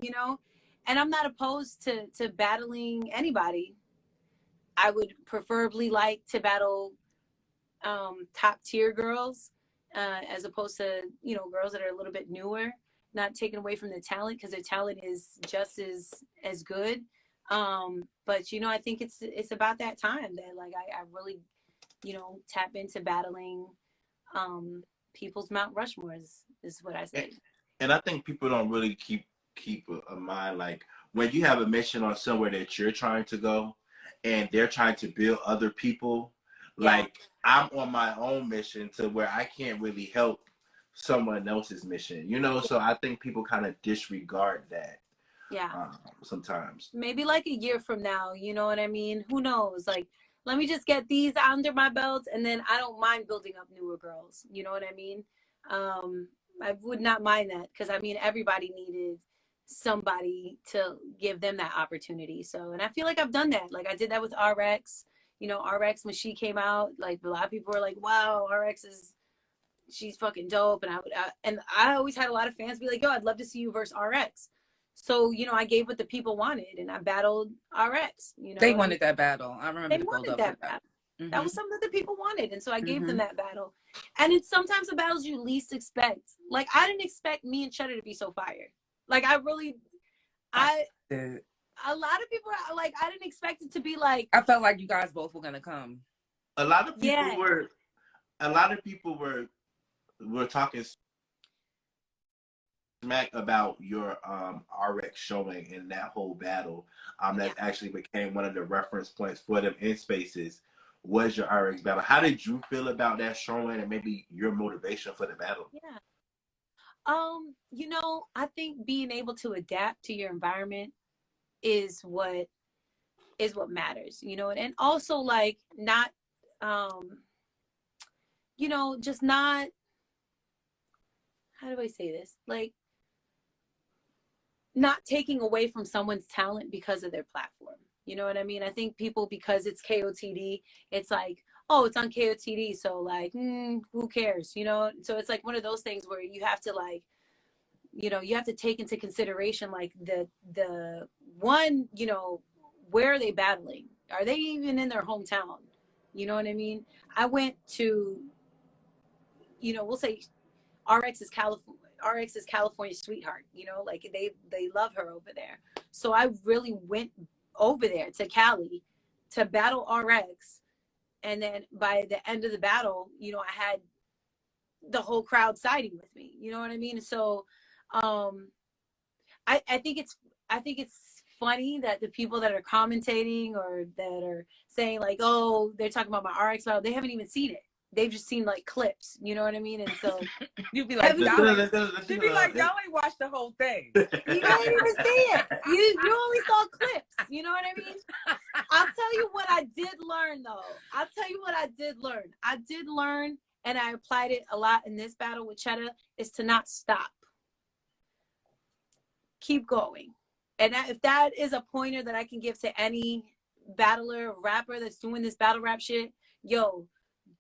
and I'm not opposed to battling anybody. I would preferably like to battle top tier girls as opposed to, girls that are a little bit newer, not taken away from the talent because their talent is just as good. But, I think it's about that time that like I really, tap into battling people's Mount Rushmores is what I say. And I think people don't really keep in mind, like when you have a mission on somewhere that you're trying to go and they're trying to build other people, like I'm on my own mission to where I can't really help someone else's mission, so I think people kind of disregard that. Sometimes. Maybe like a year from now, you know what I mean? Who knows? Like, let me just get these under my belt and then I don't mind building up newer girls. You know what I mean? I would not mind that because I mean, everybody needed somebody to give them that opportunity. So, and I feel like I've done that. Like I did that with RX, RX when she came out, like a lot of people were like, wow, she's fucking dope. And I always had a lot of fans be like, yo, I'd love to see you versus RX. So, you know, I gave what the people wanted, and I battled RX. You know, They wanted that battle. I remember they the build wanted up that for that. battle. That was something that the people wanted, and so I gave them Mhm. that battle. And it's sometimes the battles you least expect. Like, I didn't expect me and Chetta to be so fire. Like, I really, a lot of people are like, I didn't expect it to be like. I felt like you guys both were gonna come. A lot of people Yeah. were talking smack about your RX showing in that whole battle. That actually became one of the reference points for them in spaces. Was your RX battle? How did you feel about that showing, and maybe your motivation for the battle? Yeah. You know, I think being able to adapt to your environment is what matters, you know, and also like not you know, just not, how do I say this? Like, not taking away from someone's talent because of their platform. You know what I mean? I think people, because it's KOTD, it's like, oh, it's on KOTD, so like, who cares? You know? So it's like one of those things where you have to like, you know, you have to take into consideration like the one, you know, where are they battling? Are they even in their hometown? You know what I mean? I went to, you know, we'll say RX is California's sweetheart, you know, like they love her over there. So I really went over there to Cali to battle RX. And then by the end of the battle, you know, I had the whole crowd siding with me. You know what I mean? So I think it's funny that the people that are commentating or that are saying like, oh, they're talking about my RX battle, they haven't even seen it. They've just seen like clips, you know what I mean? And so You'd be like, y'all ain't watched the whole thing. You didn't even see it. You only saw clips. You know what I mean? I'll tell you what I did learn, though. I'll tell you what I did learn. I did learn, and I applied it a lot in this battle with Chetta, is to not stop. Keep going. And if that is a pointer that I can give to any battler, rapper that's doing this battle rap shit, yo,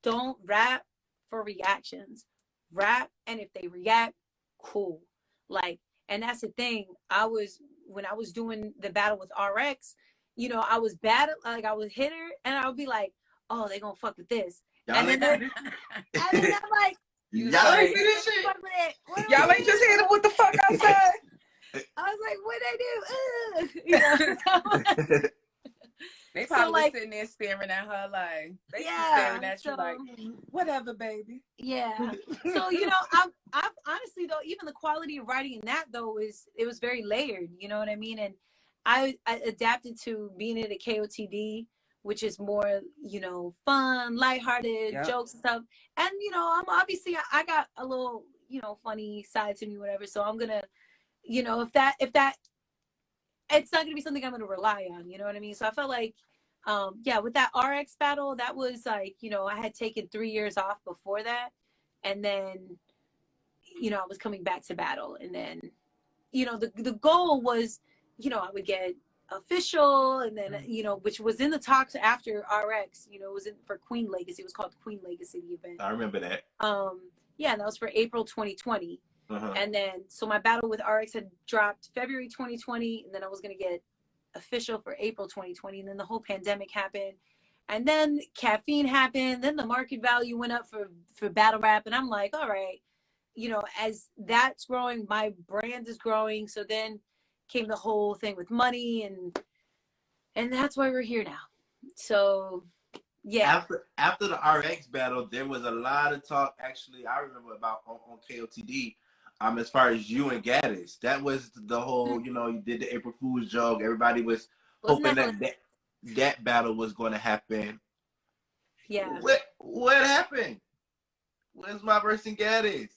don't rap for reactions. Rap, and if they react, cool. Like, and that's the thing. When I was doing the battle with RX, you know, I was like I would hit her, and I would be like, oh, they gonna fuck with this. And then I'm like, y'all ain't see this shit. Y'all ain't just hit it with the fuck outside. I was like, what they do? You know, so, they probably like, sitting there staring at her like, staring at you like, whatever, baby. Yeah. So, you know, I've honestly though, even the quality of writing in that though it was very layered, you know what I mean? And I adapted to being in a KOTD, which is more, you know, fun, lighthearted, jokes and stuff. And, you know, I'm obviously, I got a little, you know, funny side to me, whatever. So I'm gonna, you know, if that it's not gonna be something I'm gonna rely on, you know what I mean? So I felt like, with that RX battle, that was like, you know, I had taken 3 years off before that, and then, you know, I was coming back to battle, and then, you know, the goal was, you know, I would get official, and then, you know, which was in the talks after RX, you know, it was for Queen Legacy. It was called the Queen Legacy event. I remember that. And that was for April 2020. And then, so my battle with RX had dropped February 2020, and then I was going to get official for April 2020. And then the whole pandemic happened. And then caffeine happened. Then the market value went up for battle rap. And I'm like, all right, you know, as that's growing, my brand is growing. So then came the whole thing with money, and that's why we're here now. So, yeah. After the RX battle, there was a lot of talk, actually, I remember about on KOTD. As far as you and Gaddis, that was the whole, you know, you did the April Fool's joke. Everybody was hoping that battle was going to happen. Yeah. What happened? Where's Myverse and Gaddis?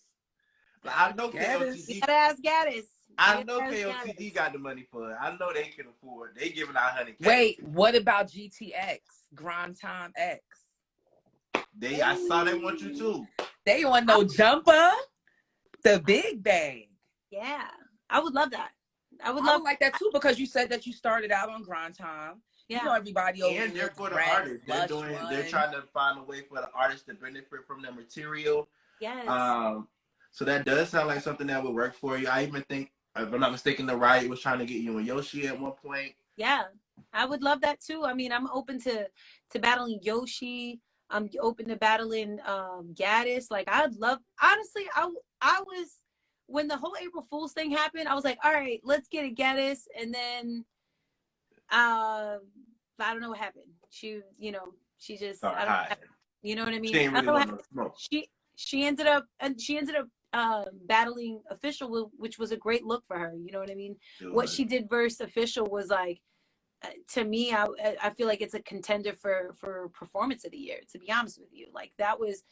I know Gaddis. KOTD. You gotta ask Gaddis. I know KOTD got the money for it. I know they can afford. They giving out 100K. Wait, what about GTX? Grind Time X. I saw they want you too. They want no jumper. The big bag. Yeah, I would love that. I would like that too, because you said that you started out on Grind Time. Yeah. You know, everybody over and they're for the artist. They're trying to find a way for the artist to benefit from their material. Yes. So that does sound like something that would work for you. I even think if I'm not mistaken, the Riot was trying to get you and Yoshi at one point. Yeah, I would love that too. I mean, I'm open to battling Yoshi. I'm open to battling Gaddis. Like, I'd love, honestly, I was, when the whole April Fool's thing happened, I was like, all right, let's get a Gaddis. And then I don't know what happened. She, you know, she just, I don't, you know what I mean? She ain't really I don't know smoke. she ended up battling Official, which was a great look for her. You know what I mean? What she did versus Official was like, to me, I feel like it's a contender for performance of the year, to be honest with you. Like, that was,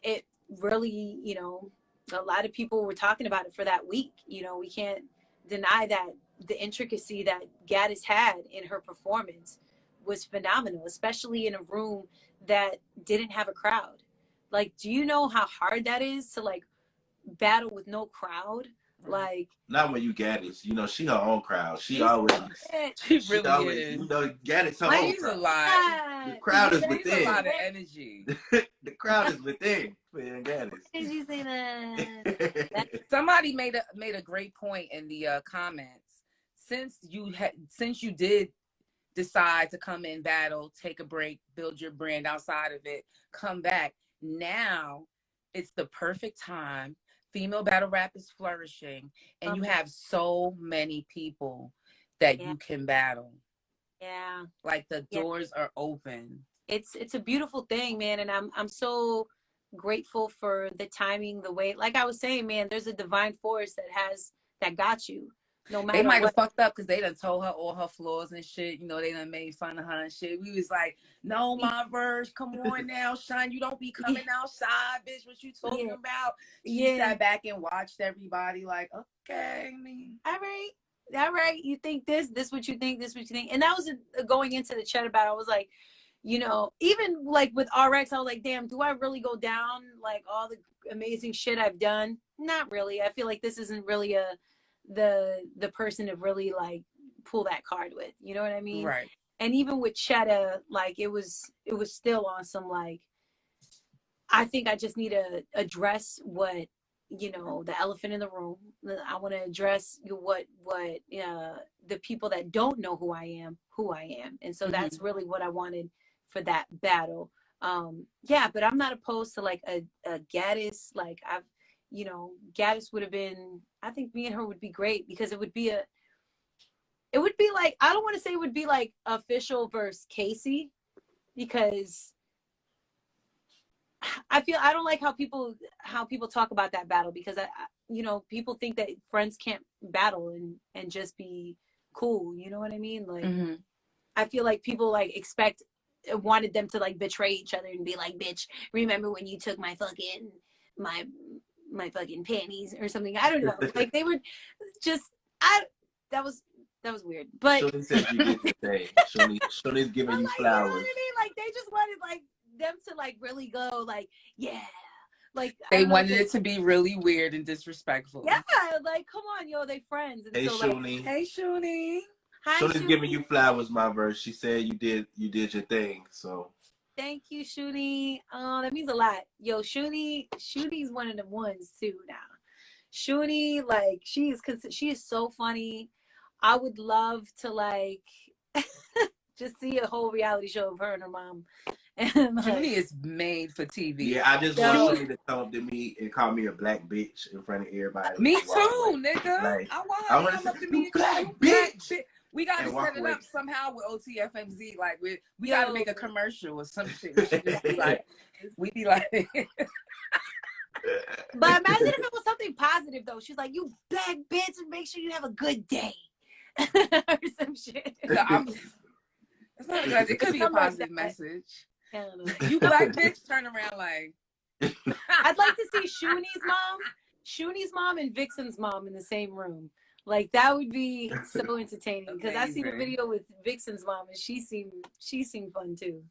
it really, you know, a lot of people were talking about it for that week. You know, we can't deny that the intricacy that Gaddis had in her performance was phenomenal, especially in a room that didn't have a crowd. Like, do you know how hard that is to like battle with no crowd? Like, not when you Gaddis, you know, she her own crowd. She always, she really always, is. you know, Gaddis her own crowd. A lot. The crowd is within. A lot of energy. The crowd is within. Man, Gaddis. Did you say that? Somebody made a great point in the comments. Since you did decide to come in battle, take a break, build your brand outside of it, come back. Now it's the perfect time. Female battle rap is flourishing, and you have so many people that you can battle. Yeah, like the doors are open. It's a beautiful thing, man, and I'm so grateful for the timing, the way. Like I was saying, man, there's a divine force that got you. No matter they might have what. fucked up because they done told her all her flaws and shit. You know, they done made fun of her and shit. We was like, no, Myverse, come on now, Shine. You don't be coming outside, bitch. What you talking about? She sat back and watched everybody like, okay, me. All right. You think this what you think, this what you think. And that was going into the Chetta battle. I was like, you know, even like with RX, I was like, damn, do I really go down like all the amazing shit I've done? Not really. I feel like this isn't really the person to really like pull that card with, you know what I mean? Right. And even with Chetta, like it was still on some like, I think I just need to address what, you know, the elephant in the room. I want to address what the people that don't know who I am. And so that's really what I wanted for that battle. But I'm not opposed to like a Gaddis. Like you know, Gaddis would have been, I think me and her would be great because it would be like, I don't want to say it would be like Official versus Casey, because I don't like how people talk about that battle, because I you know, people think that friends can't battle and just be cool. You know what I mean? Like, I feel like people like wanted them to like betray each other and be like, bitch, remember when you took my fucking panties or something? I don't know. Like they were just, that was weird. But Shoni said you get to say. Shoni's giving you like, flowers. You know what I mean? Like they just wanted like them to like really go like, yeah. Like they wanted it to be really weird and disrespectful. Yeah, like come on, yo, they friends. And hey, so, Shoni. Like, hey, Shoni. Hi, Shoni's giving you flowers, Myverse. She said you did your thing. So thank you, Shuni. Oh, that means a lot. Yo, Shuni's one of the ones too now. Shuni, like she is so funny. I would love to like just see a whole reality show of her and her mom. And like, Shuni is made for TV. Yeah, I just want Shuni to come up to me and call me a black bitch in front of everybody. Me too, nigga. Like, I want her to come up to me and black call bitch. We got to set it up somehow with Otfmz. Like we got to make a commercial or some shit. We should just be like, we be like. But imagine if it was something positive though. She's like, you black bitch, and make sure you have a good day. Or some shit. It's not good. It could be a positive message. You black bitch, turn around like. I'd like to see Shuni's mom and Vixen's mom in the same room. Like that would be so entertaining, because I seen a video with Vixen's mom and she seemed fun too.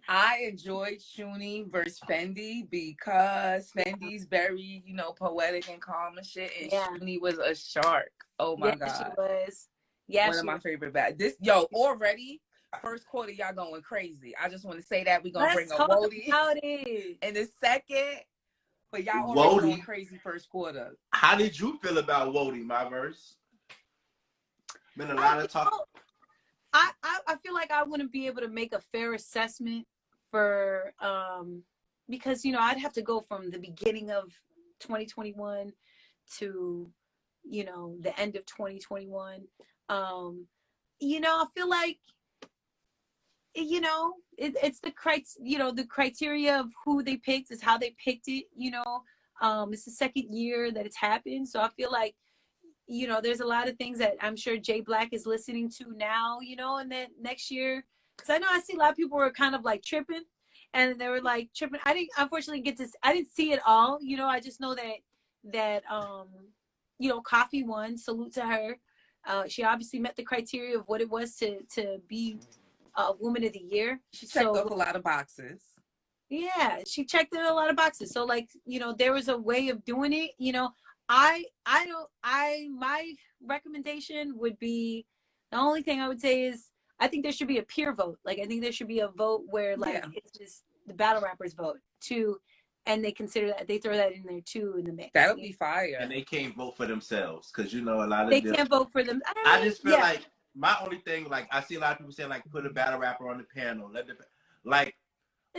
I enjoyed Shuni versus Fendi because Fendi's very, you know, poetic and calm and shit, and Shuni was a shark. Oh my god, she was. Yeah, one of my favorite battles. Already first quarter y'all going crazy. I just want to say that we're gonna bring a Wody how it is in the second. But y'all already going crazy first quarter. How did you feel about voting, Myverse? Been a lot of talk. I feel like I wouldn't be able to make a fair assessment for because I'd have to go from the beginning of 2021 to the end of 2021. I feel like it's the criteria of who they picked is how they picked it. It's the second year that it's happened, so I feel like there's a lot of things that I'm sure Jay Black is listening to now, and then next year, because I know I see a lot of people were kind of like tripping, and they were like tripping. I didn't unfortunately I didn't see it all, I just know that Coffee won. Salute to her. She obviously met the criteria of what it was to be a Woman of the Year. She checked off a lot of boxes. Yeah, she checked in a lot of boxes. So there was a way of doing it. My recommendation would be, the only thing I would say is I think there should be a peer vote. I think there should be a vote where it's just the battle rappers vote too, and they consider that, they throw that in there too in the mix. That would be fire. And they can't vote for themselves because a lot of they can't vote for them. I just feel like my only thing, I see a lot of people saying put a battle rapper on the panel.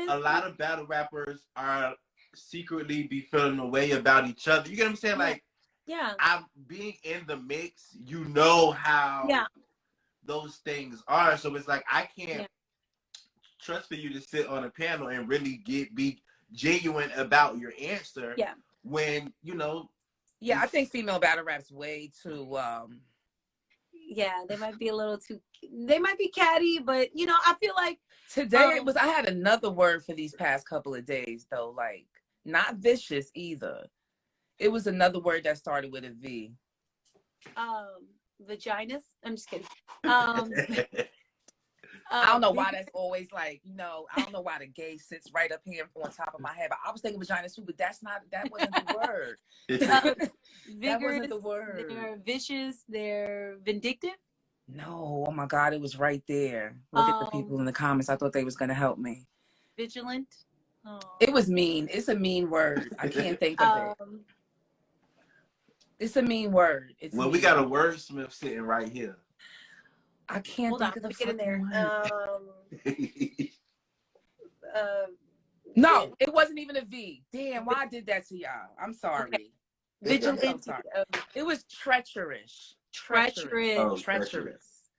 A lot of battle rappers are secretly be feeling a way about each other. You get what I'm saying? I'm being in the mix. How those things are. So it's I can't trust for you to sit on a panel and really be genuine about your answer. Yeah. When Yeah, I think female battle rap's way too. They might be a little too. They might be catty, but I feel like today I had another word for these past couple of days though. Not vicious either. It was another word that started with a V. Vaginas. I'm just kidding. I don't know why that's always I don't know why the gay sits right up here on top of my head, but I was thinking vaginas too, but that wasn't the word. Vigorous, that wasn't the word. They're vicious, they're vindictive. No, oh my God, it was right there. Look at the people in the comments. I thought they was gonna help me. Vigilant. It was mean. It's a mean word. I can't think of it. It's a mean word. We got a wordsmith sitting right here. I can't think of the fucking word. No, it wasn't even a V. Damn, why I did that to y'all. I'm sorry. Okay. Vigilant. I'm sorry. It was treacherous. Treacherous. Oh, treacherous.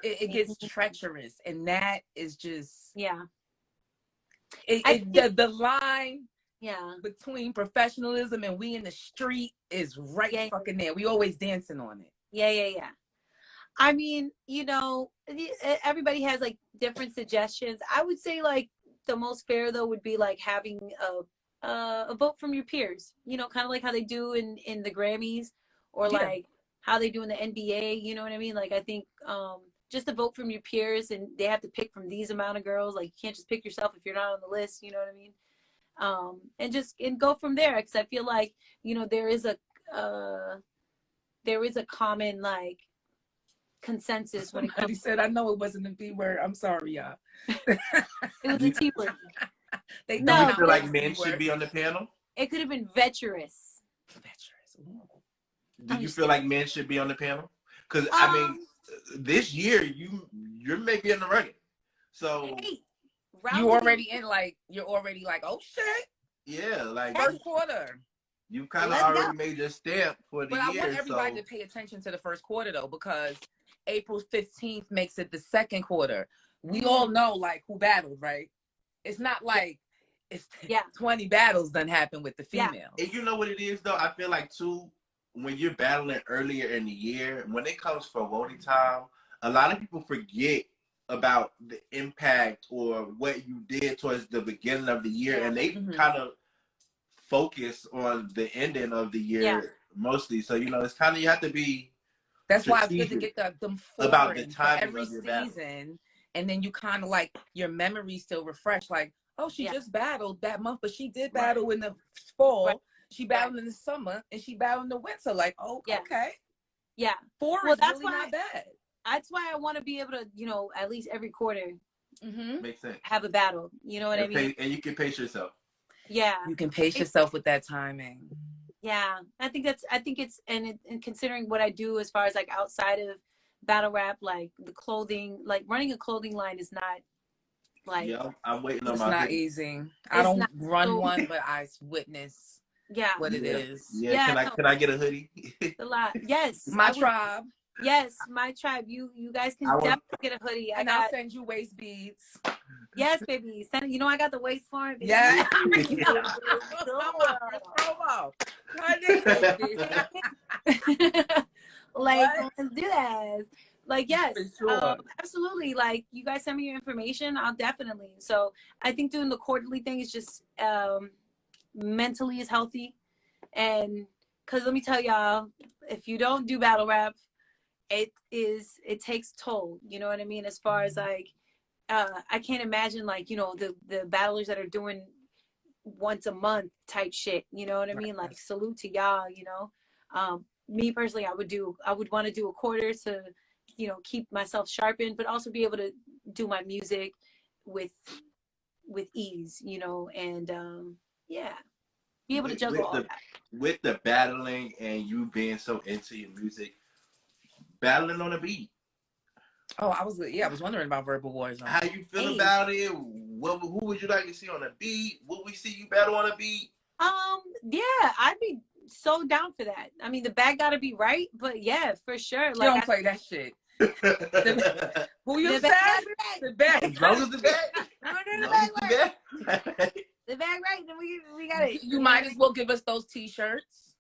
It gets treacherous, and that is just the line between professionalism and we in the street is right fucking there. We always dancing on it. Yeah. I mean, everybody has different suggestions. I would say the most fair though would be having a vote from your peers, kind of like how they do in the Grammys or how they do in the NBA, you know what I mean? I think just a vote from your peers, and they have to pick from these amount of girls. You can't just pick yourself if you're not on the list, you know what I mean? And go from there, because I feel like there is a common consensus when it comes. He said, "I know it wasn't a B word. I'm sorry, y'all." It was a T word. Do you feel like men should be on the panel? It could have been veterous. Do you feel like men should be on the panel? Because I mean, this year you're maybe in the running. So you already in you're already oh shit. Yeah, first quarter. You kind of already made your stamp for the year. But I want everybody to pay attention to the first quarter though, because April 15th makes it the second quarter. We all know who battled, right? It's not it's 20 battles done happen with the females. And you know what it is though? I feel too, when you're battling earlier in the year, when it comes for voting time, a lot of people forget about the impact or what you did towards the beginning of the year, and they kind of focus on the ending of the year mostly. So it's kind of, you have to be. That's why it's good to get them about the time every of your season, battle. And then you kind of your memory still refreshed. Oh, she just battled that month, but she did battle in the fall. Right. She battled in the summer, and she battled in the winter. Okay. Yeah. 4 is really not bad. That's why I want to be able to, at least every quarter Makes sense. have a battle. You know what I mean? And you can pace yourself. Yeah. You can pace yourself with that timing. Yeah, I think it's and considering what I do as far as like outside of battle rap, like the clothing, like running a clothing line is not like Yeah, I'm waiting on It's my not hoodie. easy. I it's don't not run so one, but I witness yeah. what it Yeah, is. yeah. Yeah, no, Can I get a hoodie? it's a lot. Yes, My I would. tribe, Yes, my tribe. You guys can I want. definitely get a hoodie. I and I'll got send you waist beads. yes, baby. Send, you know I got the waist for it, baby. Yeah. Go. Promo. Honey. Like What? let's do that. Like yes, For sure. absolutely. Like you guys send me your information, I'll definitely. So I think doing the quarterly thing is just mentally is healthy, and because let me tell y'all, if you don't do battle rap, it takes toll. You know what I mean? As far as like, I can't imagine like the battlers that are doing once a month type shit. You know what I mean? Like salute to y'all. Me personally, I would want to do a quarter to keep myself sharpened, but also be able to do my music with ease, and yeah, be able to juggle all that. With the battling and you being so into your music, battling on a beat. Oh, I was wondering about Verbal Wars. How you feel Hey. about it? Who would you like to see on a beat? Will we see you battle on a beat? Yeah, I'd be so down for that. I mean, the bag gotta be right, but yeah, for sure. You Like, don't play that shit. Who you the said? bag, The bag. As long as the bag, the as long bag as right, the bag. the bag right, then we got it. You might as well give us those t-shirts.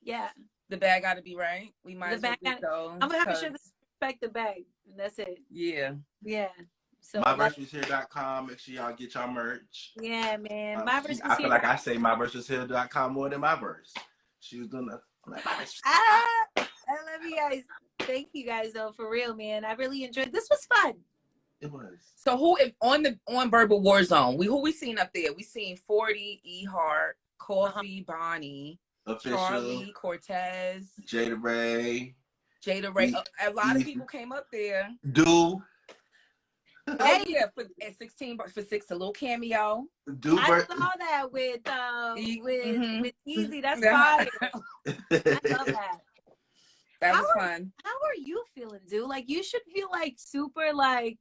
Yeah, The bag got to be right. We might the as well bag. get those. I'm gonna have to show 'cause- respect the bag, and that's it. Yeah. Yeah. So MyVerseWasHere.com. Make sure y'all get y'all merch. yeah, man. I feel like I say MyVerseWasHere.com more than my verse. She was doing that. I'm like, I love you guys. Thank you guys though, for real, man. I really enjoyed. This was fun. it was. So who if on Verbal Warzone? Who we seen up there? We seen 40, E Heart, Coffee, Bonnie, Official, Charlie, Cortez, Jada Ray, Jada Ray. A lot of people came up there. Do. Oh yeah, at 16 for 6, a little cameo. Do. I saw that with with Easy. That's fire. I love that. That was fun. How are you feeling, dude? Like you should feel like super like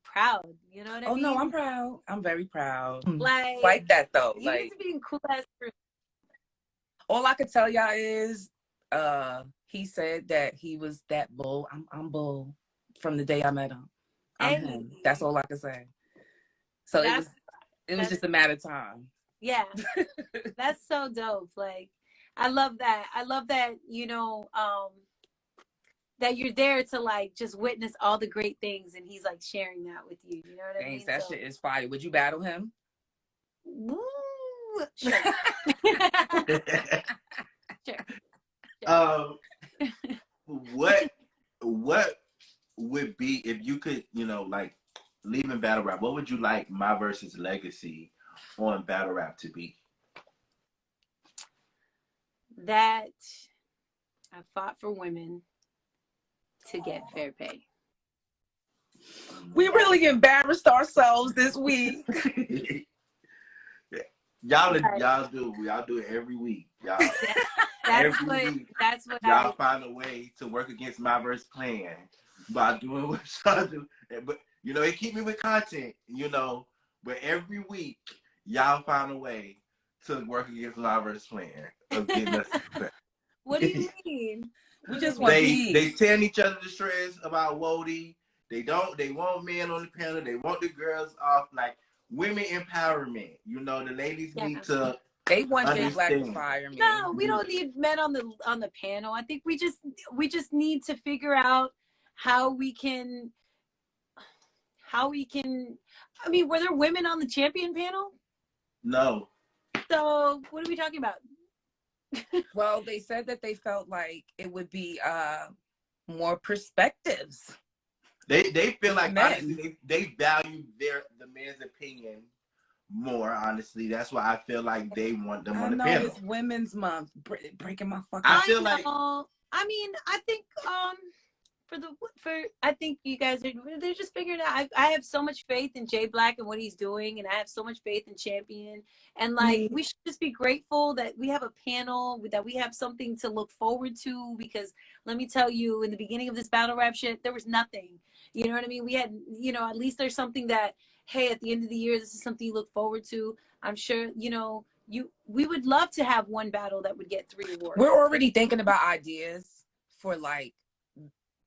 proud. You know what I Oh mean? no, I'm proud. I'm very proud. like that though. you Like need to be in cool ass. all I could tell y'all is he said that he was that bull. I'm bull from the day I met him. I'm him. That's all I could say. So it was just a matter of time. Yeah. That's so dope. Like I love that. I love that, that you're there to like just witness all the great things and he's like sharing that with you. You know what I mean? That shit is fire. Would you battle him? Woo. Sure. Sure. What would be if you could, like leaving battle rap? What would you like Myverse's legacy on battle rap to be? That I fought for women to get fair pay. We really embarrassed ourselves this week. Y'all do it every week. Y'all That's what y'all find a way to work against Myverse plan by doing what y'all do. But it keep me with content, but every week y'all find a way to work against Myverse plan of getting us. What do you mean? We just want they tearing each other to shreds about Wody. They want men on the panel. They want the girls off. Like women empowerment. The ladies need to. They want J understand. Black to fire me. No, we don't need men on the panel. I think we just need to figure out how we can. I mean, were there women on the champion panel? No. So what are we talking about? Well, they said that they felt like it would be more perspectives. They feel like Men. honestly they value the man's opinion more. Honestly, that's why I feel like they want them on the panel. It's Women's Month, breaking my fucking. I feel like I mean, I think I think you guys they're just figuring it out. I have so much faith in Jay Black and what he's doing, and I have so much faith in Champion. And like we should just be grateful that we have a panel, that we have something to look forward to, because let me tell you, in the beginning of this battle rap shit, there was nothing. You know what I mean? We had, you know, at least there's something that, hey, at the end of the year, this is something you look forward to. I'm sure, you know, we would love to have one battle that would get 3 awards. We're already thinking about ideas for like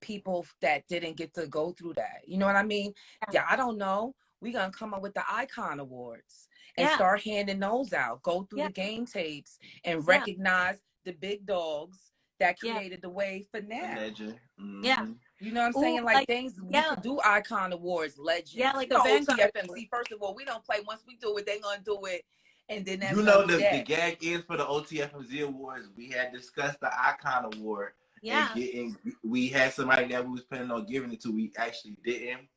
people that didn't get to go through that. You know what I mean? Yeah, I don't know. We're gonna come up with the Icon Awards and start handing those out. Go through the game tapes and recognize the big dogs that created the way for now. Legend. Mm-hmm. Yeah. You know what I'm saying? Like things we can do Icon Awards, Legend. Yeah, like you know, a OTFMZ. First of all, we don't play. Once we do it, they gonna do it. And then you know the gag is for the OTFMZ Awards. We had discussed the Icon Award. Yeah. And we had somebody that we was planning on giving it to. We actually didn't.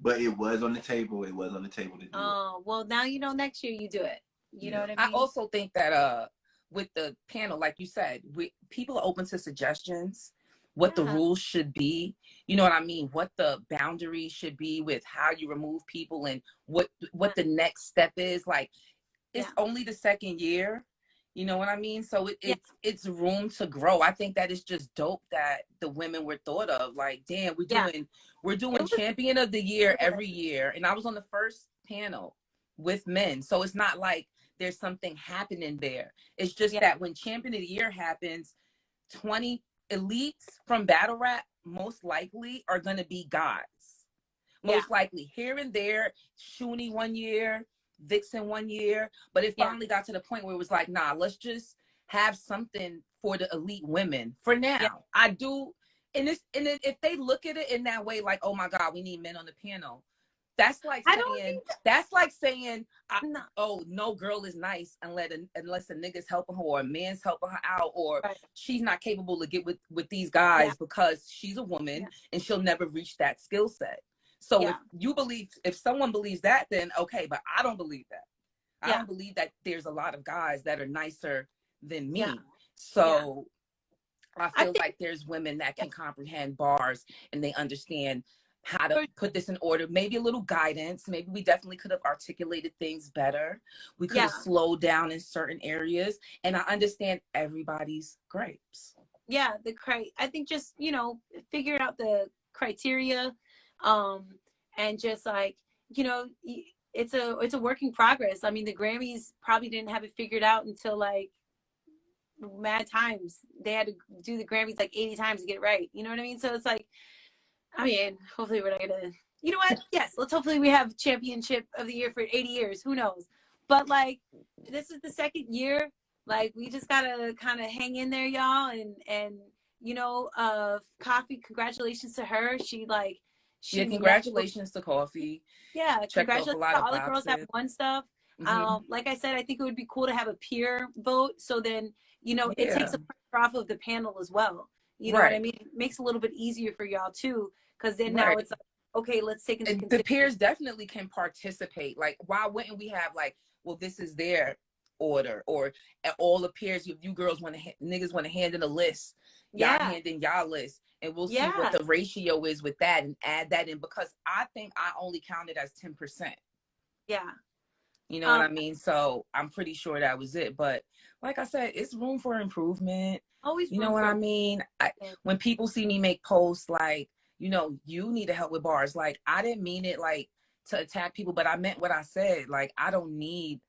But it was on the table. It was on the table to do it. Well, now you know next year you do it. You know what I mean? I also think that with the panel, like you said, people are open to suggestions, what the rules should be. You know what I mean? What the boundaries should be with how you remove people and what the next step is. Like, it's only the second year. You know what I mean? So it's room to grow. I think that it's just dope that the women were thought of. Like, damn, we're doing Champion of the Year every year. And I was on the first panel with men. So it's not like there's something happening there. It's just that when Champion of the Year happens, 20 elites from battle rap most likely are gonna be guys. Most likely here and there, Shuni 1 year, Vixen 1 year, but it finally got to the point where it was like, nah, let's just have something for the elite women for now. I do, and if they look at it in that way, like, oh my God, we need men on the panel. That's like saying, oh, no girl is nice unless a nigga's helping her or a man's helping her out, or she's not capable to get with these guys because she's a woman and she'll never reach that skill set. So if someone believes that, then okay, but I don't believe that. I don't believe that there's a lot of guys that are nicer than me. So I feel like there's women that can comprehend bars and they understand how to put this in order. Maybe a little guidance. Maybe we definitely could have articulated things better. We could have slowed down in certain areas. And I understand everybody's grapes. Yeah, I think just, you know, figure out the criteria. And just like, you know, it's a work in progress. I mean, the Grammys probably didn't have it figured out until like mad times. They had to do the Grammys like 80 times to get it right. You know what I mean? So it's like, I mean, hopefully we're not gonna, you know what? Yes, hopefully we have Championship of the Year for 80 years. Who knows? But like, this is the second year. Like, we just gotta kind of hang in there, y'all. And you know, Coffee, congratulations to her. Congratulations to Coffee. Yeah, congratulations to all the girls that won stuff. Like I said, I think it would be cool to have a peer vote. So then, you know, it takes a pressure off of the panel as well. You know what I mean? It makes it a little bit easier for y'all too, because then now it's like, okay, let's take into consideration. The peers definitely can participate. Like, why wouldn't we have like, well, this is their order, or all the peers, if you girls niggas want to hand in a list, y'all hand in y'all list, and we'll see what the ratio is with that and add that in, because I think I only counted as 10%. Yeah. You know what I mean? So I'm pretty sure that was it. But like I said, it's room for improvement. Always. You know what I mean? When people see me make posts like, you know, you need to help with bars, like, I didn't mean it like to attack people, but I meant what I said. Like, I don't need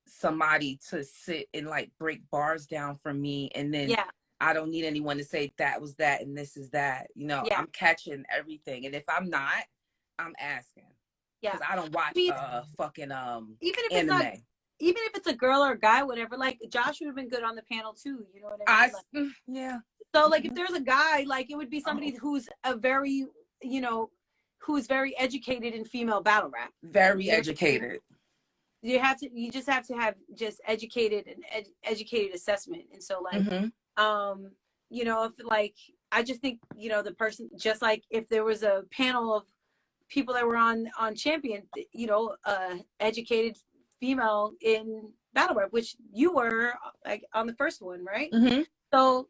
somebody to sit and like break bars down for me, and then I don't need anyone to say that was that and this is that. You know, I'm catching everything, and if I'm not, I'm asking. Because I don't watch fucking even if anime. It's not, even if it's a girl or a guy, whatever. Like, Josh would have been good on the panel too. You know what I mean? Yeah. So like, if there's a guy, like, it would be somebody who's a very, you know, who's very educated in female battle rap. Very educated. You just have to have just educated and educated assessment. And so like, you know, if like, I just think, you know, the person, just like if there was a panel of people that were on Champion, you know, educated female in battle rap, which you were like on the first one, right? So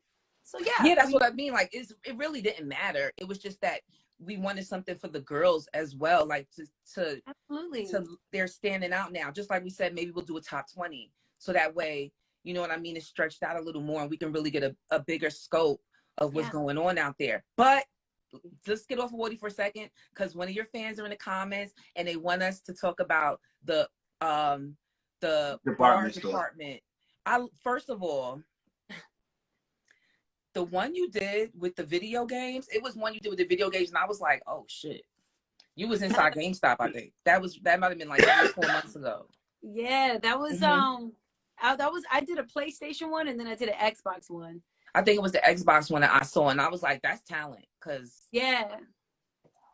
So yeah. Yeah, that's what I mean. Like, it really didn't matter. It was just that we wanted something for the girls as well. Like absolutely. They're standing out now. Just like we said, maybe we'll do a top 20. So that way, you know what I mean? It's stretched out a little more and we can really get a bigger scope of what's going on out there. But let's get off of Woody for a second, because one of your fans are in the comments and they want us to talk about the bar department. First of all, the one you did with the video games, it was one you did with the video games, and I was like, oh shit. You was inside GameStop, I think. That might have been like 3 or 4 months ago. Yeah, that was I did a PlayStation one and then I did an Xbox one. I think it was the Xbox one that I saw, and I was like, that's talent. Yeah.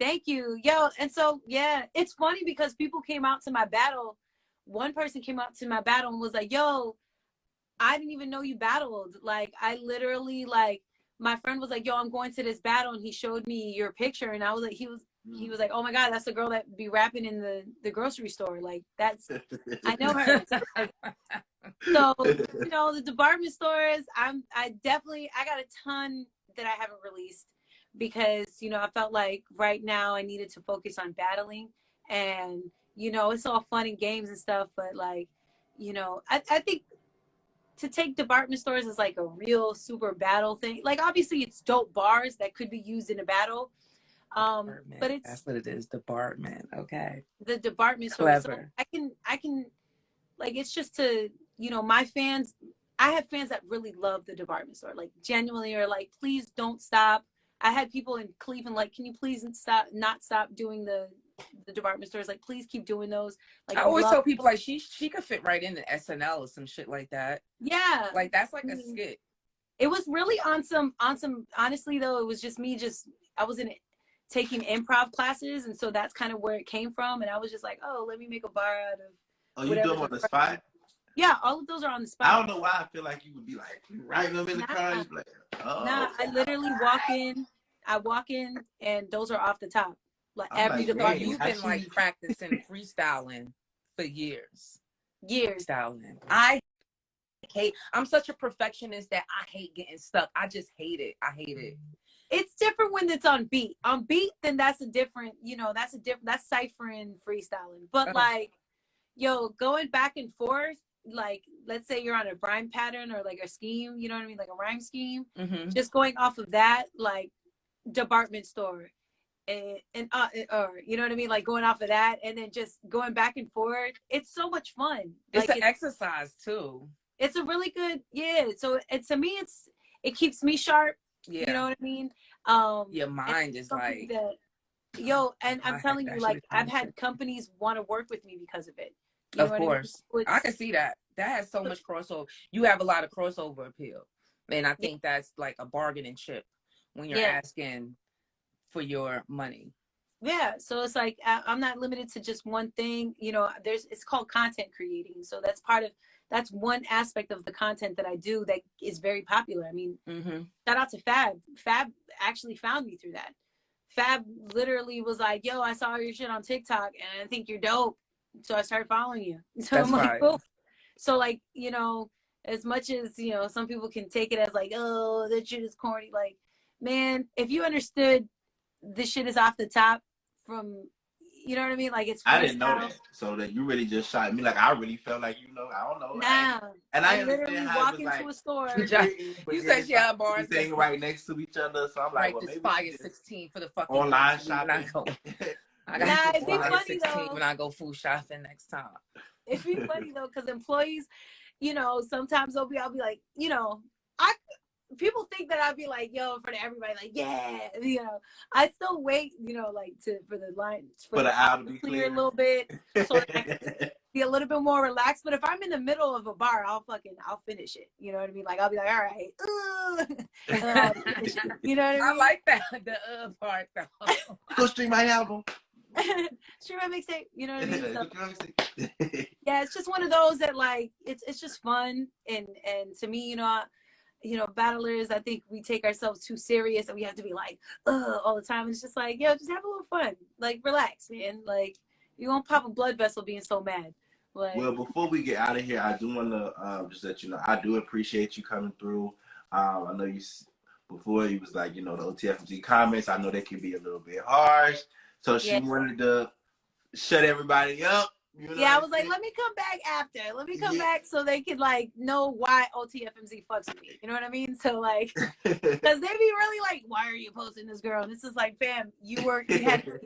Thank you. Yo, and so yeah, it's funny because people came out to my battle. One person came out to my battle and was like, yo, I didn't even know you battled. Like, I literally, like, my friend was like, yo, I'm going to this battle, and he showed me your picture, and I was like, he was like, oh my God, that's the girl that be rapping in the grocery store. Like, that's, I know her. So, you know, the department stores, I got a ton that I haven't released because, you know, I felt like right now I needed to focus on battling, and, you know, it's all fun and games and stuff, but like, you know, I think to take department stores is like a real super battle thing. Like, obviously it's dope bars that could be used in a battle. But that's what it is, department. Okay. The department store. So I can like, it's just to, you know, my fans, I have fans that really love the department store, like genuinely are like, please don't stop. I had people in Cleveland like, can you please not stop doing the department stores? Like, please keep doing those. Like, I always tell people like she could fit right into SNL or some shit like that. Yeah, like that's like a skit. It was really on some honestly though, it was just me, I was taking improv classes, and so that's kind of where it came from, and I was just like, oh, let me make a bar out of you do them on the spot? Yeah, all of those are on the spot. I don't know why I feel like you would be like writing them in the car. Like, I literally walk in and those are off the top. Like, every department. You've been like practicing freestyling for years. Freestyling. I'm such a perfectionist that I hate getting stuck. I just hate it. I hate it. It's different when it's on beat. On beat, then that's a different, you know, that's ciphering freestyling. But like, yo, going back and forth, like, let's say you're on a rhyme pattern or like a scheme, you know what I mean? Like a rhyme scheme. Mm-hmm. Just going off of that, like department store. Or you know what I mean, like going off of that and then just going back and forth. It's so much fun. It's an exercise too. It's a really good, so to me it keeps me sharp. You know what I mean? Your mind is like and I'm telling you, like, I've had companies want to work with me because of it. Of course. I can see that has so much crossover. You have a lot of crossover appeal, and I think that's like a bargaining chip when you're asking for your money. Yeah, so it's like I'm not limited to just one thing. You know, it's called content creating. So that's one aspect of the content that I do that is very popular. I mean, shout out to Fab. Fab actually found me through that. Fab literally was like, yo, I saw your shit on TikTok and I think you're dope. So I started following you. So I'm like, cool. So like, you know, as much as, you know, some people can take it as like, oh, that shit is corny. Like, man, if you understood this shit is off the top from, you know what I mean? Like, it's freestyle. I didn't know that. So that you really just shot me. Like, I really felt like, you know, I don't know. Nah. I literally walk into a store. You said she had bars. Sitting right next to each other. So I'm like, well, maybe fire 16 for the fucking online shopping. I got it'd be funny though when I go food shopping next time. It'd be funny though, because employees, you know, sometimes I'll be like, you know, people think that I'd be like, yo, in front of everybody, like, yeah, you know, I still wait, you know, like for the line, for the aisle to be clear a little bit, so I can be a little bit more relaxed. But if I'm in the middle of a bar, I'll finish it. You know what I mean? Like, I'll be like, all right, you know what I mean? I like that, the part though. Go stream my album. Stream my mixtape. You know what I mean? Yeah, it's just one of those that like it's just fun, and to me, you know, battlers, I think we take ourselves too serious and we have to be like, all the time. It's just like, yo, just have a little fun. Like, relax, man. Like, you won't pop a blood vessel being so mad. Like, well, before we get out of here, I do want to just let you know, I do appreciate you coming through. I know before. He was like, you know, the OTFMZ comments, I know they can be a little bit harsh. So she wanted to shut everybody up. You know I was like, let me come back after. Let me come back so they could like know why OTFMZ fucks with me. You know what I mean? So like, because they be really like, why are you posting this girl? And this is like, fam, you had to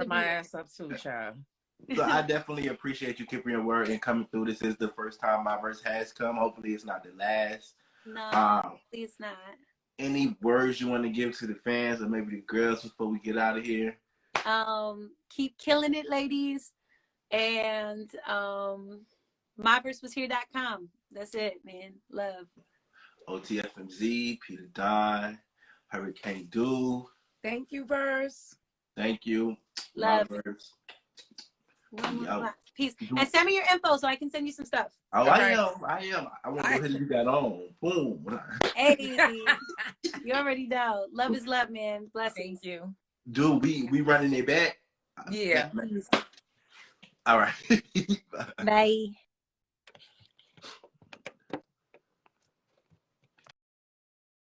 my ass up too, child. So I definitely appreciate you keeping your word and coming through. This is the first time Myverse has come. Hopefully it's not the last. No, it's not. Any words you want to give to the fans or maybe the girls before we get out of here? Keep killing it, ladies. And myversewashere.com. That's it, man. Love. OTFMZ, Peter Don, Hurricane Do. Thank you, Verse. Thank you. Love. Myverse. Peace. And send me your info so I can send you some stuff. Oh, I am. I want to go ahead and get that on. Boom. Hey, you already know. Love is love, man. Blessings. Thank you. Dude, we running it back. Yeah. All right. Bye.